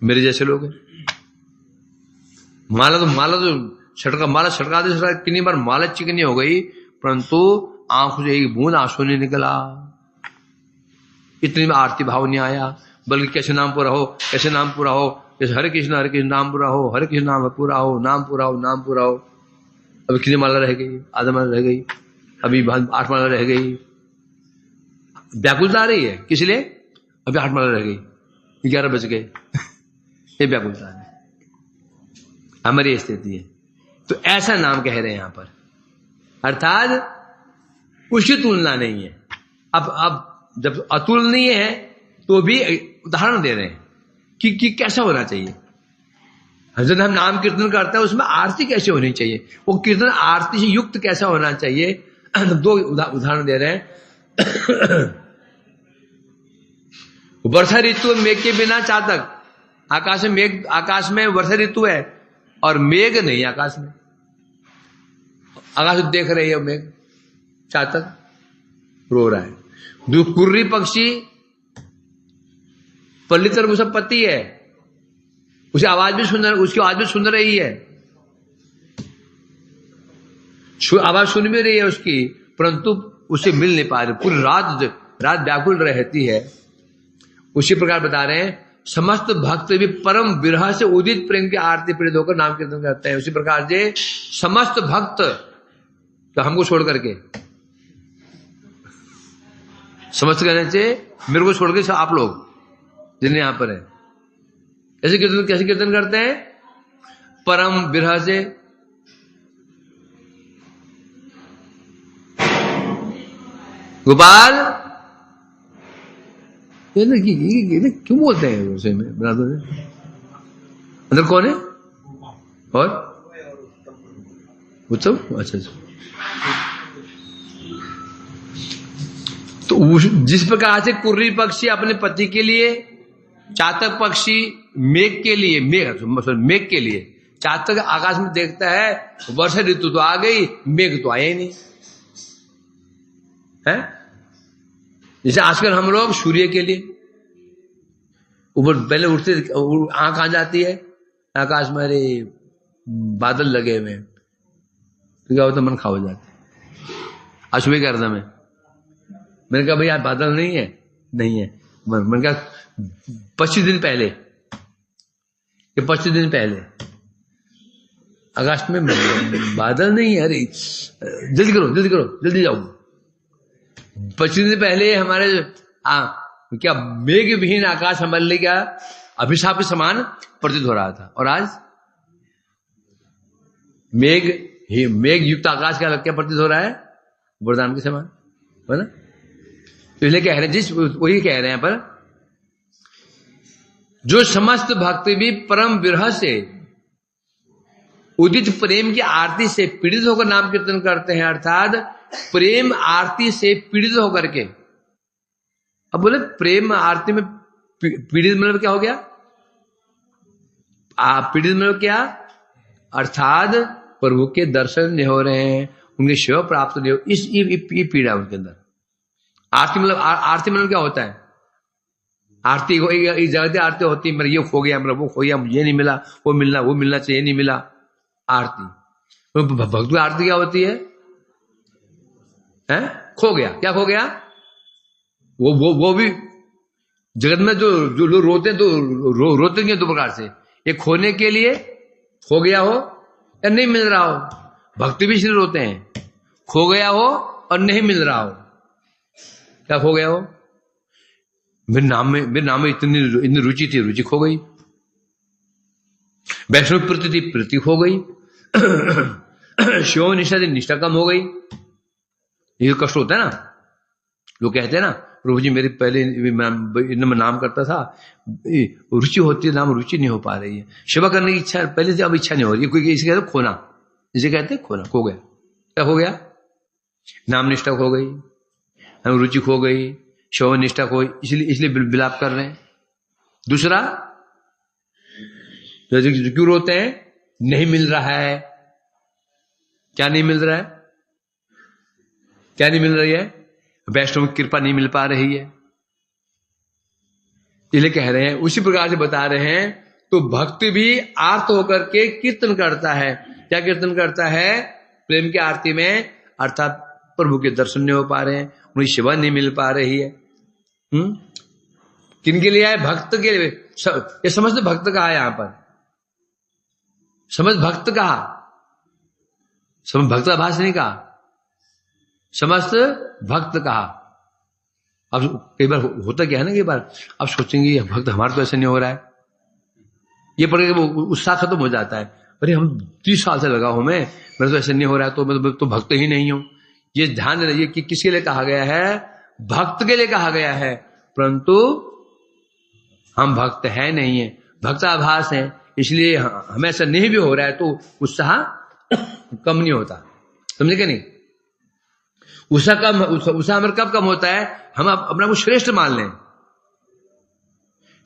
मेरे जैसे लोग हैं। माला छटका दे, कितनी बार माला चिकनी हो गई परंतु आंखों से एक बूंद आंसू नहीं निकला। इतनी में आरती भाव नहीं आया, बल्कि कैसे नाम पूरा हो, कैसे नाम पूरा हो, जैसे हरे कृष्ण नाम पूरा हो, हरे कृष्ण नाम पूरा हो, नाम पूरा हो, नाम पूरा हो। अभी कितनी माला रह गई, आधा माला रह गई, अभी 8 माला रह गई। व्याकुलता आ रही है, किस लिए? अभी 8 माला रह गई, 11 बज गए। ये व्याकुलता है, हमारी स्थिति है। तो ऐसा नाम कह रहे हैं यहां पर, अर्थात उसकी तुलना नहीं है। अब जब अतुलनीय है तो भी उदाहरण दे रहे हैं कि कैसा होना चाहिए। जब हम नाम कीर्तन करते हैं उसमें आरती कैसे होनी चाहिए, वो कीर्तन आरती से युक्त कैसा होना चाहिए, 2 उदाहरण दे रहे हैं। वर्षा ऋतु मेघ के बिना चातक, आकाश में वर्षा ऋतु है और मेघ नहीं आकाश में, आकाश देख रहे है मेघ, चातक रो रहा है। कुर्री पक्षी पल्लितर वो सब पति है, उसकी आवाज भी सुन रही है, आवाज सुन भी रही है उसकी, परंतु उसे मिल नहीं पा रही, पूरी रात व्याकुल रहती है। उसी प्रकार बता रहे हैं समस्त भक्त भी परम विरह से उदित प्रेम की आरती प्रेरित होकर नाम कीर्तन करते हैं। उसी प्रकार से समस्त भक्त, तो हमको छोड़ करके, समस्त कहने से मेरे को छोड़ के आप लोग जिन्हें यहां पर है, कैसे कीर्तन करते हैं? परम विरह से, गोपाल ये क्यों बोलते हैं उसे में बराबर? अंदर कौन है? और उत्सव, अच्छा। तो जिस प्रकार से कुर्री पक्षी अपने पति के लिए, चातक पक्षी मेघ के लिए, चातक आकाश में देखता है वर्षा ऋतु तो आ गई, मेघ तो आया ही नहीं है। जैसे आजकल हम लोग सूर्य के लिए ऊपर पहले उठते, आंख आ जाती है आकाश में, अरे बादल लगे हुए, तो क्या होता, मन खा हो जाता है। आज सुबह कह रहा था मैंने कहा भाई आज बादल नहीं है, मैंने कहा 25 दिन पहले अगस्त में बादल नहीं है, अरे जल्दी करो, जल्दी जाओ। 25 दिन पहले हमारे क्या मेघ विहीन आकाश हमारे लिए क्या अभिशाप के समान प्रतीत हो रहा था, और आज मेघ युक्त आकाश का क्या प्रतीत हो रहा है? वरदान के समान, है ना? तो इसलिए कह रहे हैं, वही कह रहे हैं पर जो समस्त भक्त भी परम विरह से उदित प्रेम की आरती से पीड़ित होकर नाम कीर्तन करते हैं, अर्थात प्रेम आरती से पीड़ित होकर के। अब बोले प्रेम आरती में पीड़ित मतलब क्या हो गया? पीड़ित मतलब क्या? अर्थात प्रभु के दर्शन नहीं हो रहे हैं, उनके सेवा प्राप्त नहीं हो, ये पीड़ा उनके अंदर। आरती मतलब क्या होता है? आरती जगह आरती होती है, मेरा ये खो गया, मेरा वो खो गया, मुझे नहीं मिला, वो मिलना चाहिए, नहीं मिला। आरती भक्ति आरती क्या होती है? खो गया, क्या खो गया? वो भी जगत में जो लोग रोते हैं, तो रोते हैं 2 प्रकार से, एक खोने के लिए खो गया हो या नहीं मिल रहा हो। भक्ति भी इसलिए रोते हैं, खो गया हो और नहीं मिल रहा हो। क्या खो गया हो? मेरे नाम में इतनी रुचि थी, रुचि खो गई। वैष्णव प्रति थी, प्रति खो गई। शिव निष्ठा थी, निष्ठा कम हो गई। ये कष्ट होता है ना, लोग कहते हैं ना, प्रभु जी मेरे पहले मैं नाम करता था, रुचि होती है, नाम रुचि नहीं हो पा रही है, सेवा करने की इच्छा पहले से अब इच्छा नहीं हो रही। कोई इसे कहते खोना, इसे कहते खोना, खो गया। क्या हो गया? नाम निष्ठा खो गई, रुचि खो गई, शव निष्ठा खो गई, इसलिए विलाप कर रहे हैं। दूसरा, क्यों रोते हैं? नहीं मिल रहा है। क्या नहीं मिल रहा है? क्या नहीं मिल रही है? वैष्णव की कृपा नहीं मिल पा रही है, इसलिए कह रहे हैं। उसी प्रकार से बता रहे हैं, तो भक्त भी आर्त होकर के कीर्तन करता है। क्या कीर्तन करता है? प्रेम की आरती में, अर्थात प्रभु के दर्शन नहीं हो पा रहे हैं, उनकी सेवा नहीं मिल पा रही है। किनके लिए आए? भक्त के लिए। ये समझ भक्त कहा यहां पर, समझ भक्त कहा, समझ भक्त आभास नहीं कहा, समस्त भक्त कहा। अब कई बार होता क्या है ना, कई बार अब सोचेंगे भक्त हमारा तो ऐसा नहीं हो रहा है, ये पढ़ के वो उत्साह खत्म हो जाता है। अरे हम 30 साल से लगा हूं मैं, मेरा तो ऐसा नहीं हो रहा है, तो मैं तो भक्त ही नहीं हूं। ये ध्यान देना, ये कि किसके लिए कहा गया है? भक्त के लिए कहा गया है, परंतु हम भक्त है नहीं है, भक्त आभास है, इसलिए हमें ऐसा नहीं भी हो रहा है तो उत्साह कम नहीं होता। समझे क्या नहीं? उत्साह हमारा कब कम होता है? हम अपना को श्रेष्ठ मान लें,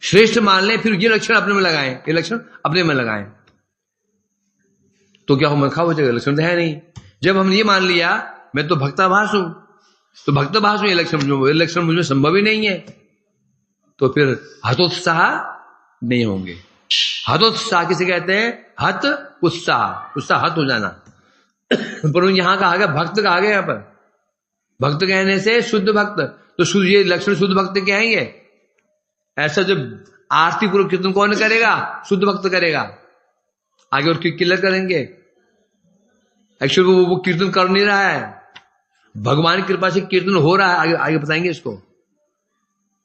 श्रेष्ठ मान लें, फिर ये लक्षण अपने में लगाएं, ये लक्षण अपने में लगाएं, तो क्या हो? मन खा हो जाएगा, लक्षण तो है नहीं। जब हमने ये मान लिया मैं तो भक्ताभास हूं, तो भक्ताभास में ये लक्षण मुझे संभव ही नहीं है, तो फिर हतोत्साह नहीं होंगे। हतोत्साह किसे कहते हैं? हत उत्साह, उत्साह हत हो जाना। पर यहां कहा गया भक्त कहा गया, यहां पर भक्त कहने से शुद्ध भक्त, तो शुद्ध ये लक्षण शुद्ध भक्त के हैं ये। ऐसा जब आरती पूर्वक कीर्तन कौन करेगा? शुद्ध भक्त करेगा। आगे और क्लियर करेंगे। एक्चुअली वो कीर्तन कर नहीं रहा है, भगवान की कृपा से कीर्तन हो रहा है, आगे बताएंगे इसको,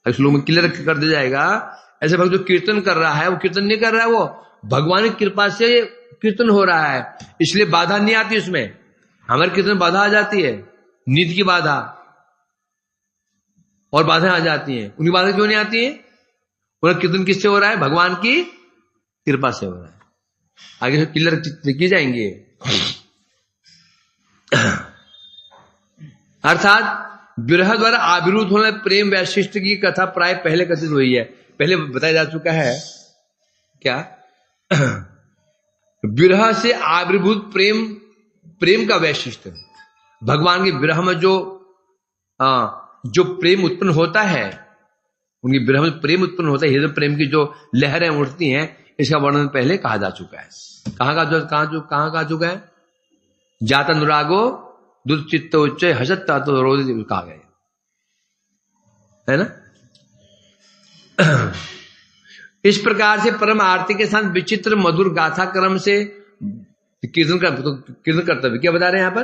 एक्चुअली में क्लियर कर दिया जाएगा। ऐसे भक्त जो कीर्तन कर रहा है वो कीर्तन नहीं कर रहा है, वो भगवान की कृपा से कीर्तन हो रहा है, इसलिए बाधा नहीं आती उसमें। हमारे कीर्तन बाधा आ जाती है, नींद की बाधा और बाधा आ जाती है। उनकी बाधा क्यों नहीं आती है? उनका कीर्तन किससे हो रहा है? भगवान की कृपा से हो रहा है। आगे से क्लियर की जाएंगे। अर्थात विरह द्वारा आविर्भूत होने प्रेम वैशिष्ट की कथा प्राय पहले कथित हुई है, पहले बताया जा चुका है। क्या? विरह से आविर्भूत प्रेम, प्रेम का वैशिष्ट, भगवान के विरह में जो प्रेम उत्पन्न होता है, उनकी विरह में प्रेम उत्पन्न होता है, हृदय प्रेम की जो लहरें उठती हैं, इसका वर्णन पहले कहा जा चुका है। कहां कहा चुका है? जात अनुरागो दुर् चित्त उच्च हसत्ता तो रोध कहा गया है ना। इस प्रकार से परम आरती के साथ विचित्र मधुर गाथा क्रम से कीर्तन कर्तव्य क्या बता रहे हैं यहां पर?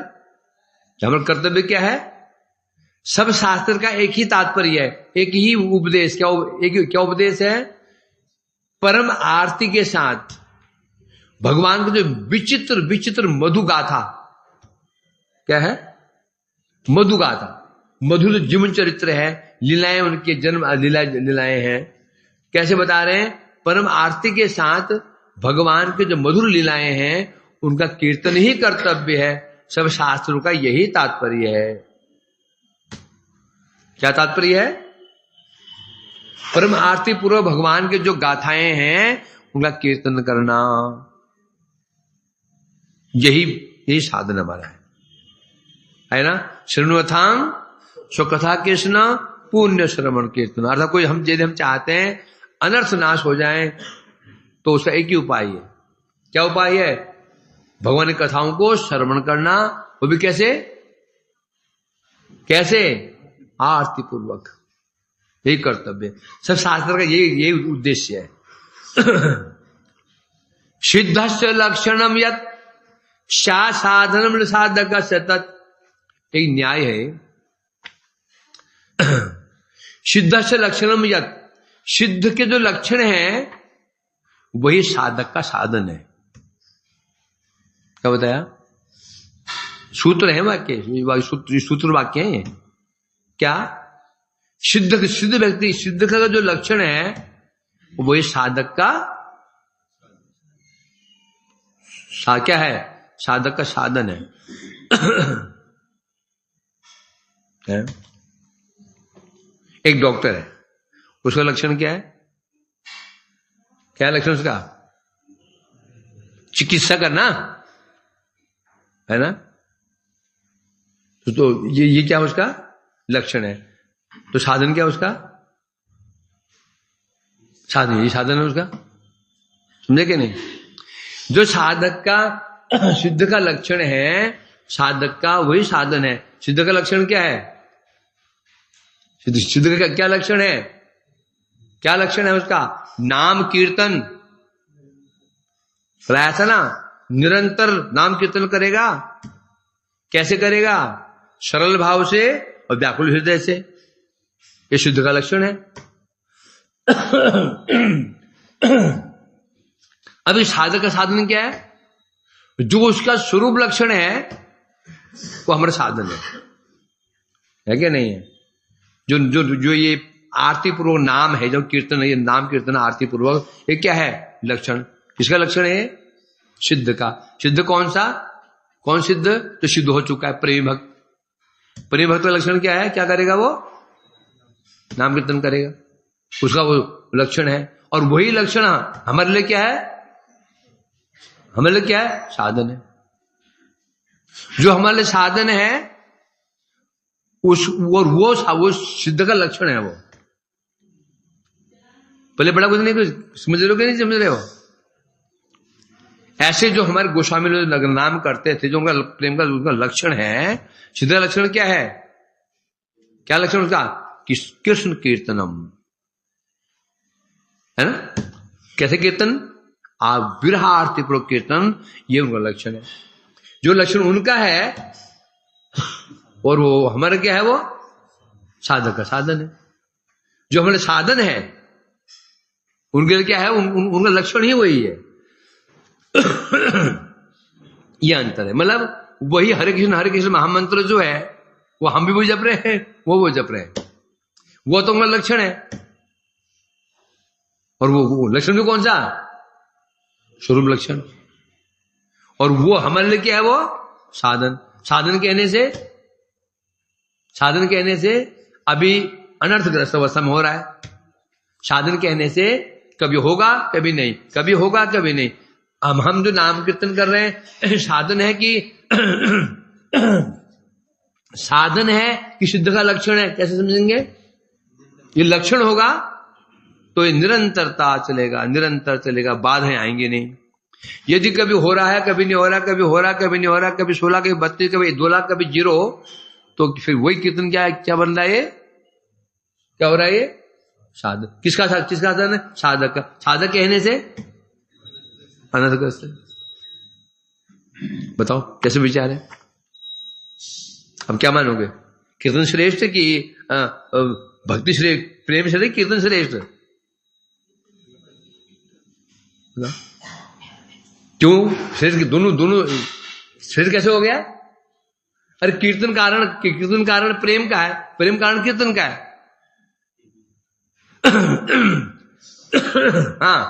हमारा कर्तव्य क्या है? सब शास्त्र का एक ही तात्पर्य है, एक ही उपदेश। क्या उपदेश है? परम आरती के साथ भगवान का जो विचित्र विचित्र मधु गाथा, क्या है? मधु गाथा, मधुर जीवन चरित्र है, लीलाएं, उनके जन्म लीलाएं हैं। कैसे बता रहे हैं? परम आरती के साथ भगवान के जो मधुर लीलाएं हैं उनका कीर्तन ही कर्तव्य है। सब शास्त्रों का यही तात्पर्य है। क्या तात्पर्य है? परम आरती पूर्व भगवान के जो गाथाएं हैं उनका कीर्तन करना, यही साधन हमारा है ना। श्रृण्वतां स्वकथा कृष्ण पुण्य श्रवण कीर्तन। अर्थात कोई हम चाहते हैं अनर्थ नाश हो जाए तो उसका एक ही उपाय है। क्या उपाय है? भगवान की कथाओं को श्रवण करना, वो भी कैसे? आरती पूर्वक, यही कर्तव्य। सब शास्त्र का यही उद्देश्य है। सिद्धस्य लक्षणम यत् साधनम साधक सतत, एक न्याय है। सिद्धस्य लक्षणम यत्, सिद्ध के जो लक्षण हैं वही साधक का साधन है। क्या बताया? सूत्र है वाक्य, सूत्र वाक्य है। क्या? सिद्ध व्यक्ति, सिद्ध का जो लक्षण है वही साधक का क्या है? साधक का साधन है। एक डॉक्टर है, उसका लक्षण क्या है? क्या लक्षण उसका? चिकित्सा करना है ना। तो ये क्या उसका लक्षण है? तो साधन क्या उसका? साधन, यही साधन है उसका। समझे कि नहीं? जो साधक का सिद्ध का लक्षण है, साधक का वही साधन है। सिद्ध का लक्षण क्या है? सिद्ध का क्या लक्षण है? क्या लक्षण है उसका? नाम कीर्तन। बताया था ना, निरंतर नाम कीर्तन करेगा। कैसे करेगा? सरल भाव से और व्याकुल हृदय से। ये शुद्ध का लक्षण है। अभी साधक का साधन क्या है? जो उसका स्वरूप लक्षण है वो हमारा साधन है क्या नहीं है? जो जो जो ये आरती पूर्वक नाम है, जो कीर्तन है, ये नाम कीर्तन आरती पूर्वक, ये क्या है? लक्षण। किसका लक्षण है? सिद्ध का। सिद्ध कौन सा? कौन सिद्ध? जो सिद्ध हो चुका है, प्रेम भक्त। प्रेम भक्त का लक्षण क्या है? क्या करेगा वो? नाम कीर्तन करेगा, उसका वो लक्षण है। और वही लक्षण हमारे लिए क्या है? हमारे लिए क्या है? साधन है। जो हमारे लिए साधन है उस और वो सिद्ध का लक्षण है। वो पहले बड़ा कुछ नहीं, कुछ समझ रहे हो कि नहीं समझ रहे हो? ऐसे जो हमारे गोस्वामी लोग नाम करते थे, जो उनका प्रेम का उनका लक्षण है, सिद्ध का लक्षण क्या है? क्या लक्षण उसका? कृष्ण कीर्तनम, है ना? कैसे कीर्तन? विरह आरती पूर्वक कीर्तन, ये उनका लक्षण है। जो लक्षण उनका है और वो हमारा क्या है? वो साधक का साधन है। जो हमारे साधन है उनके लिए क्या है? उनका लक्षण ही वही है। ये अंतर है। मतलब वही हरे कृष्ण महामंत्र जो है वो हम भी वो जप रहे हैं, वो जप रहे हैं। वो तो उनका लक्षण है। और वो लक्षण भी कौन सा? स्वरूप लक्षण। और वो हमारे लिए क्या है? वो साधन। साधन कहने से अभी अनर्थग्रस्त अवस्था में हो रहा है। साधन कहने से कभी होगा कभी नहीं, कभी होगा कभी नहीं। हम जो नाम कीर्तन कर रहे हैं साधन है कि साधन है कि सिद्ध का लक्षण है? कैसे समझेंगे? ये लक्षण होगा तो ये निरंतरता चलेगा, निरंतर चलेगा, बाधाएं आएंगे नहीं। यदि कभी हो रहा है कभी नहीं हो रहा, कभी हो रहा कभी नहीं हो रहा, कभी 16 कभी 32 कभी 2 लाख कभी 0, तो फिर वही कीर्तन क्या बन रहा है? ये क्या हो रहा है? ये साधक। किसका साधन है? साधक का। साधक कहने से अनर्थग्रस्त। बताओ कैसे विचार है? अब क्या मानोगे? कीर्तन श्रेष्ठ कि भक्ति श्रेष्ठ, प्रेम श्रेष्ठ, कीर्तन श्रेष्ठ? क्यों श्रेष्ठ? दोनों श्रेष्ठ कैसे हो गया? अरे कीर्तन कारण प्रेम का है, प्रेम कारण कीर्तन का है। हाँ,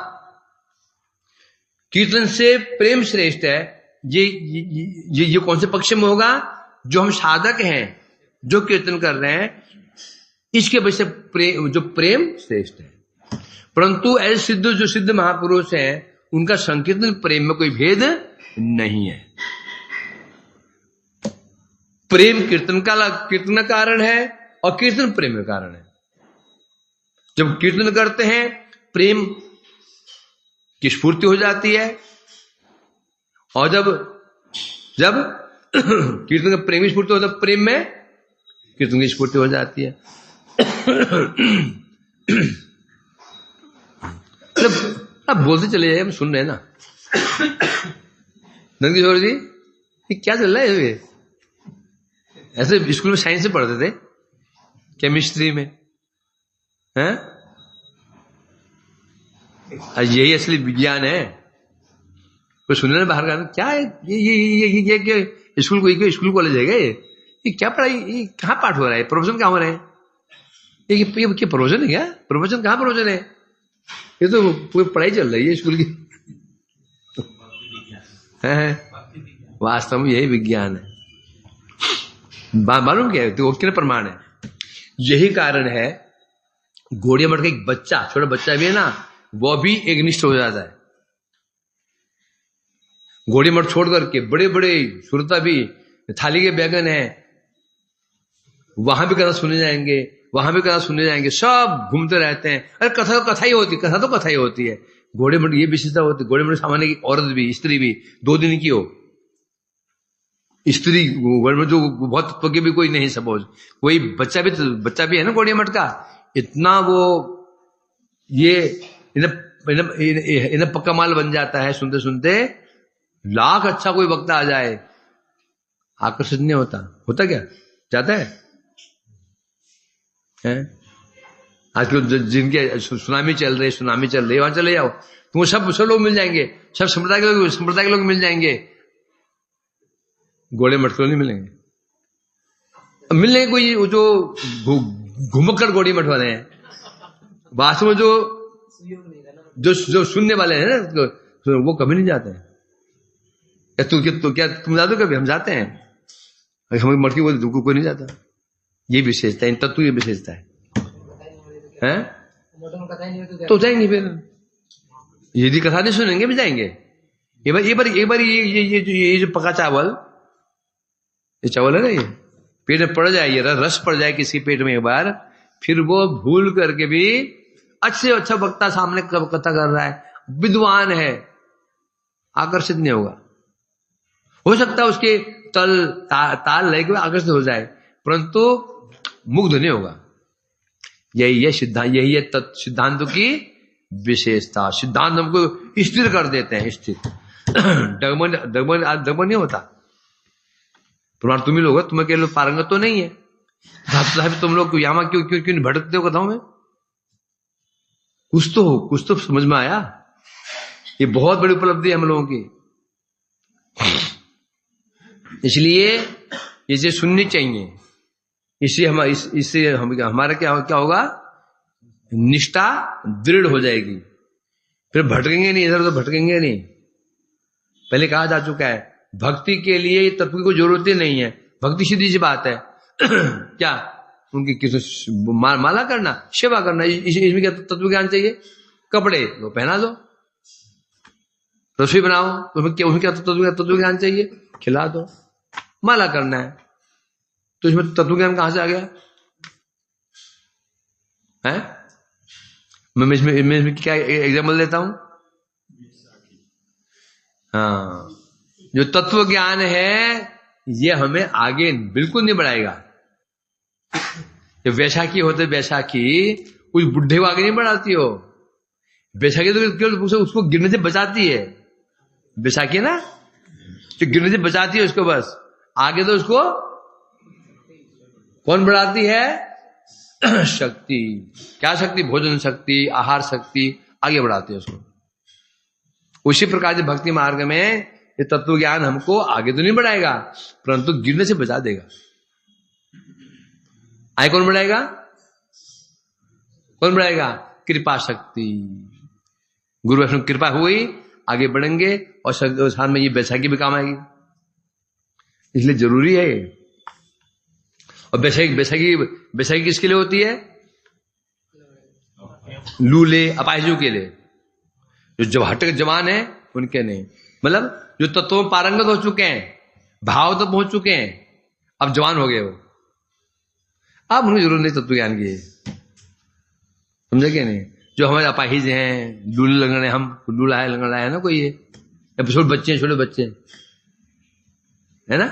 कीर्तन से प्रेम श्रेष्ठ है। ये कौन से पक्ष में होगा? जो हम साधक हैं, जो कीर्तन कर रहे हैं, इसके वजह से जो प्रेम श्रेष्ठ है। परंतु ऐसे जो सिद्ध महापुरुष हैं, उनका संकीर्तन प्रेम में कोई भेद नहीं है। प्रेम कीर्तन का कारण है और कीर्तन प्रेम का कारण है। जब कीर्तन करते हैं प्रेम की स्फूर्ति हो जाती है, और जब कीर्तन का प्रेम की स्फूर्ति होता है, प्रेम में कीर्तन की स्फूर्ति हो जाती है। अब बोलते चले जाइए, हम सुन रहे हैं ना। नंदकिशोर जी, ये क्या चल रहा है? ये ऐसे स्कूल में साइंस से पढ़ते थे, केमिस्ट्री में, हैं? यही असली विज्ञान है। कोई सुनने बाहर का क्या है? ये स्कूल कॉलेज है क्या? ये क्या पढ़ाई? ये कहाँ पाठ हो रहा है? प्रवचन कहाँ हो रहे हैं? ये प्रवचन है क्या? प्रवचन कहाँ प्रवचन है? ये तो पूरी पढ़ाई चल रही है स्कूल की। है वास्तव में यही विज्ञान है। मालूम क्या है? तो कितने प्रमाण है? यही कारण है घोड़िया मठ का एक बच्चा, छोटा बच्चा भी है ना, वो भी एक निष्ठ हो जाता है। घोड़ी मठ छोड़ करके बड़े बड़े सुरता भी, थाली के बैगन है, वहां भी कथा सुने जाएंगे, वहां भी कथा सुने जाएंगे, सब घूमते रहते हैं। अरे कथा तो कथा ही होती है। घोड़े मठ ये विशेषता होती है। घोड़े मठ सामान्य की औरत भी, स्त्री भी 2 दिन की हो। स्त्री जो बहुत तत्व की भी कोई नहीं, सपोज कोई बच्चा भी है ना घोड़े मठ का, इतना वो ये इन्हें पक्का माल बन जाता है। सुनते सुनते लाख अच्छा कोई वक्ता आ जाए, आकर्षित नहीं होता। होता क्या? जाता है? आजकल जिनके सुनामी चल रही है, वहां चले जाओ, तुमको सब लोग मिल जाएंगे, सब संप्रदाय के लोग मिल जाएंगे, घोड़े मटके नहीं मिलेंगे। मिल लेंगे कोई जो घुमक्कड़ घोड़ी मठ वाले हैं, वास्तव में जो सुनने वाले हैं ना, वो कभी नहीं जाते हैं। क्या तुम जाते हो कभी? हम जाते हैं। हमें मटकी बोलते तुमको कोई नहीं जाता। ये विशेषता है, इन तत्व की विशेषता है। तो जाएंगे फिर, यदि कथा नहीं सुनेंगे भी जाएंगे। एक बार ये जो पका चावल, ये चावल है ना, ये पेट में पड़ जाए, ये रस पड़ जाए किसी पेट में एक बार, फिर वो भूल करके भी अच्छे अच्छा वक्ता सामने कथा कर रहा है, विद्वान है, आकर्षित नहीं होगा। हो सकता है उसके ताल लय के आकर्षित हो जाए, परंतु मुग्ध नहीं होगा। यही है सिद्धांतों की विशेषता। सिद्धांत हमको स्थिर कर देते हैं, स्थिर। डगमग नहीं होता। तुम्हारा तुम ही लोग हो, तुम्हें के लोग पारंगत तो नहीं है, तुम लोग यहाँ क्यों भटकते हो कथाओं में? कुछ तो समझ में आया। ये बहुत बड़ी उपलब्धि है हम लोगों की, इसलिए इसे सुननी चाहिए। इससे हमारा क्या होगा? निष्ठा दृढ़ हो जाएगी, फिर भटकेंगे नहीं, इधर उधर भटकेंगे नहीं। पहले कहा जा चुका है, भक्ति के लिए तत्व की कोई जरूरत ही नहीं है। भक्ति सीधी सी बात है। क्या उनकी किसी माला करना, सेवा करना, इसमें क्या तत्व ज्ञान चाहिए? कपड़े लो पहना दो, रसोई बनाओ, तो उसमें क्या तत्व ज्ञान चाहिए? खिला दो। माला करना है तो इसमें तत्व ज्ञान कहां से आ गया है? मैं इसमें क्या एग्जाम्पल देता हूं। हाँ, जो तत्व ज्ञान है ये हमें आगे बिल्कुल नहीं बढ़ाएगा। जो वैशाखी होते, वैशाखी उस बुढ़े को आगे नहीं बढ़ाती हो। वैशाखी तो केवल उसको गिरने से बचाती है। वैशाखी ना, जो गिरने से बचाती है उसको, बस आगे तो उसको कौन बढ़ाती है? शक्ति। क्या शक्ति? भोजन शक्ति, आहार शक्ति, आगे बढ़ाती है उसको। उसी प्रकार से भक्ति मार्ग में ये तत्व ज्ञान हमको आगे तो नहीं बढ़ाएगा, परंतु गिरने से बचा देगा। आगे कौन बढ़ाएगा? कौन बढ़ाएगा? कृपा शक्ति। गुरु वैष्णव कृपा हुई, आगे बढ़ेंगे, और साथ में ये बैसाखी भी काम आएगी। इसलिए जरूरी है। और बैसाखी किसके लिए होती है? लूले अपाहिजों के लिए, जो जवाहट जवान है उनके नहीं। मतलब जो तत्वों में पारंगत हो चुके हैं, भाव तक पहुंच चुके हैं, अब जवान हो गए वो, अब उन्हें जरूरत नहीं तत्व ज्ञान की। समझे क्या नहीं? जो हमारे अपाहिज हैं, लूले लगने, हम लूला है लगना है ना कोई, ये छोटे बच्चे है ना।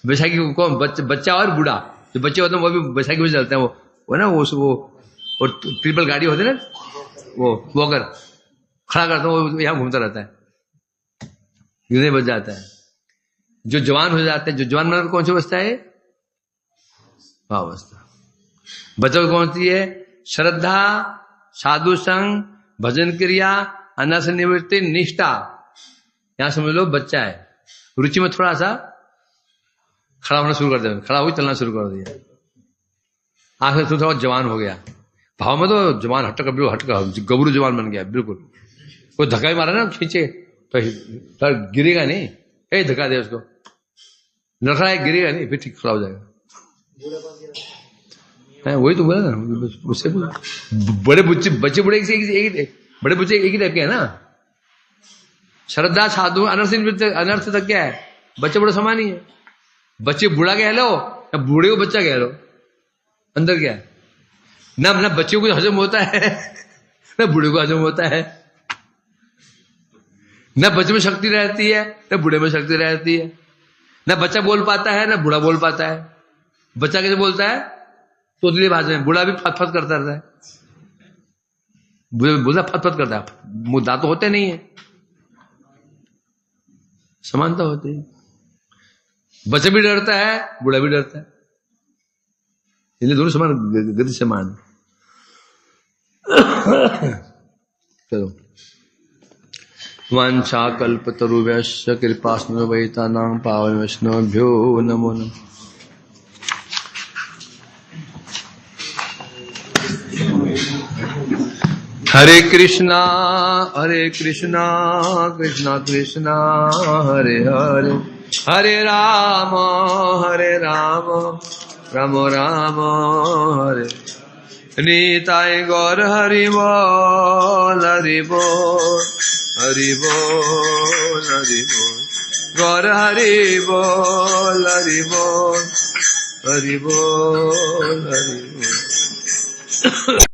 बैसाखी को कौन? बच्चा और बूढ़ा, जो बच्चे होते हैं वो भी बैसाखी में चलते हैं। वो ना वो ट्रिपल गाड़ी होते हैं ना, वो अगर खड़ा करता है वो यहाँ घूमता रहता है, गिरने बच जाता है। जो जवान हो जाते हैं, जो जवान मतलब कौन सी अवस्था है? अवस्था। बच्चों को कौन सी है? श्रद्धा, साधु संग, भजन क्रिया, अनासन निवृत्ति, निष्ठा। यहां समझ लो बच्चा है, रुचि में थोड़ा सा खड़ा होना शुरू कर दिया, खड़ा हुई चलना शुरू कर दिया, आखिर तो थोड़ा जवान हो गया। भाव में तो जवान हटका गबरू जवान बन गया बिल्कुल। कोई धक्का भी मारा ना खींचे तो गिरेगा नहीं, धक्का दे उसको, नखड़ा है, गिरेगा नहीं, फिर ठीक खड़ा हो जाएगा। वही तो बोला ना, उससे बड़े बच्चे बड़े बड़े बच्चे एक ही टाइप के है ना। श्रद्धा, साधु, अनर्थ तक क्या है? बच्चे बड़े समान ही है। बच्चे बूढ़ा कह लो या बूढ़े को बच्चा कह लो, अंदर क्या है? ना बच्चे को हजम होता है ना बूढ़े को हजम होता है। ना बच्चे में शक्ति रहती है ना बूढ़े में शक्ति रहती है। ना बच्चा बोल पाता है ना बूढ़ा बोल पाता है। बच्चा कैसे बोलता है? तोतली भाषा में। बूढ़ा भी फत करता रहता है। बुला फत करता है, मुद्दा तो होते नहीं है, समानता होती है। बच्चा भी डरता है, बूढ़ा भी डरता है, इसलिए दोनों समान गति समान। चलो, वांछा कल्पतरुभ्यश्च कृपास्नुवैतानां पावन वैष्णवभ्यो नमो नमः। हरे कृष्णा कृष्णा कृष्णा हरे हरे, हरे राम राम राम हरे। नीताय गौर हरि बोल हरि बोल हरि बोल हरि बोल, गौर हरि बोल हरि बोल हरि बोल हरि बोल।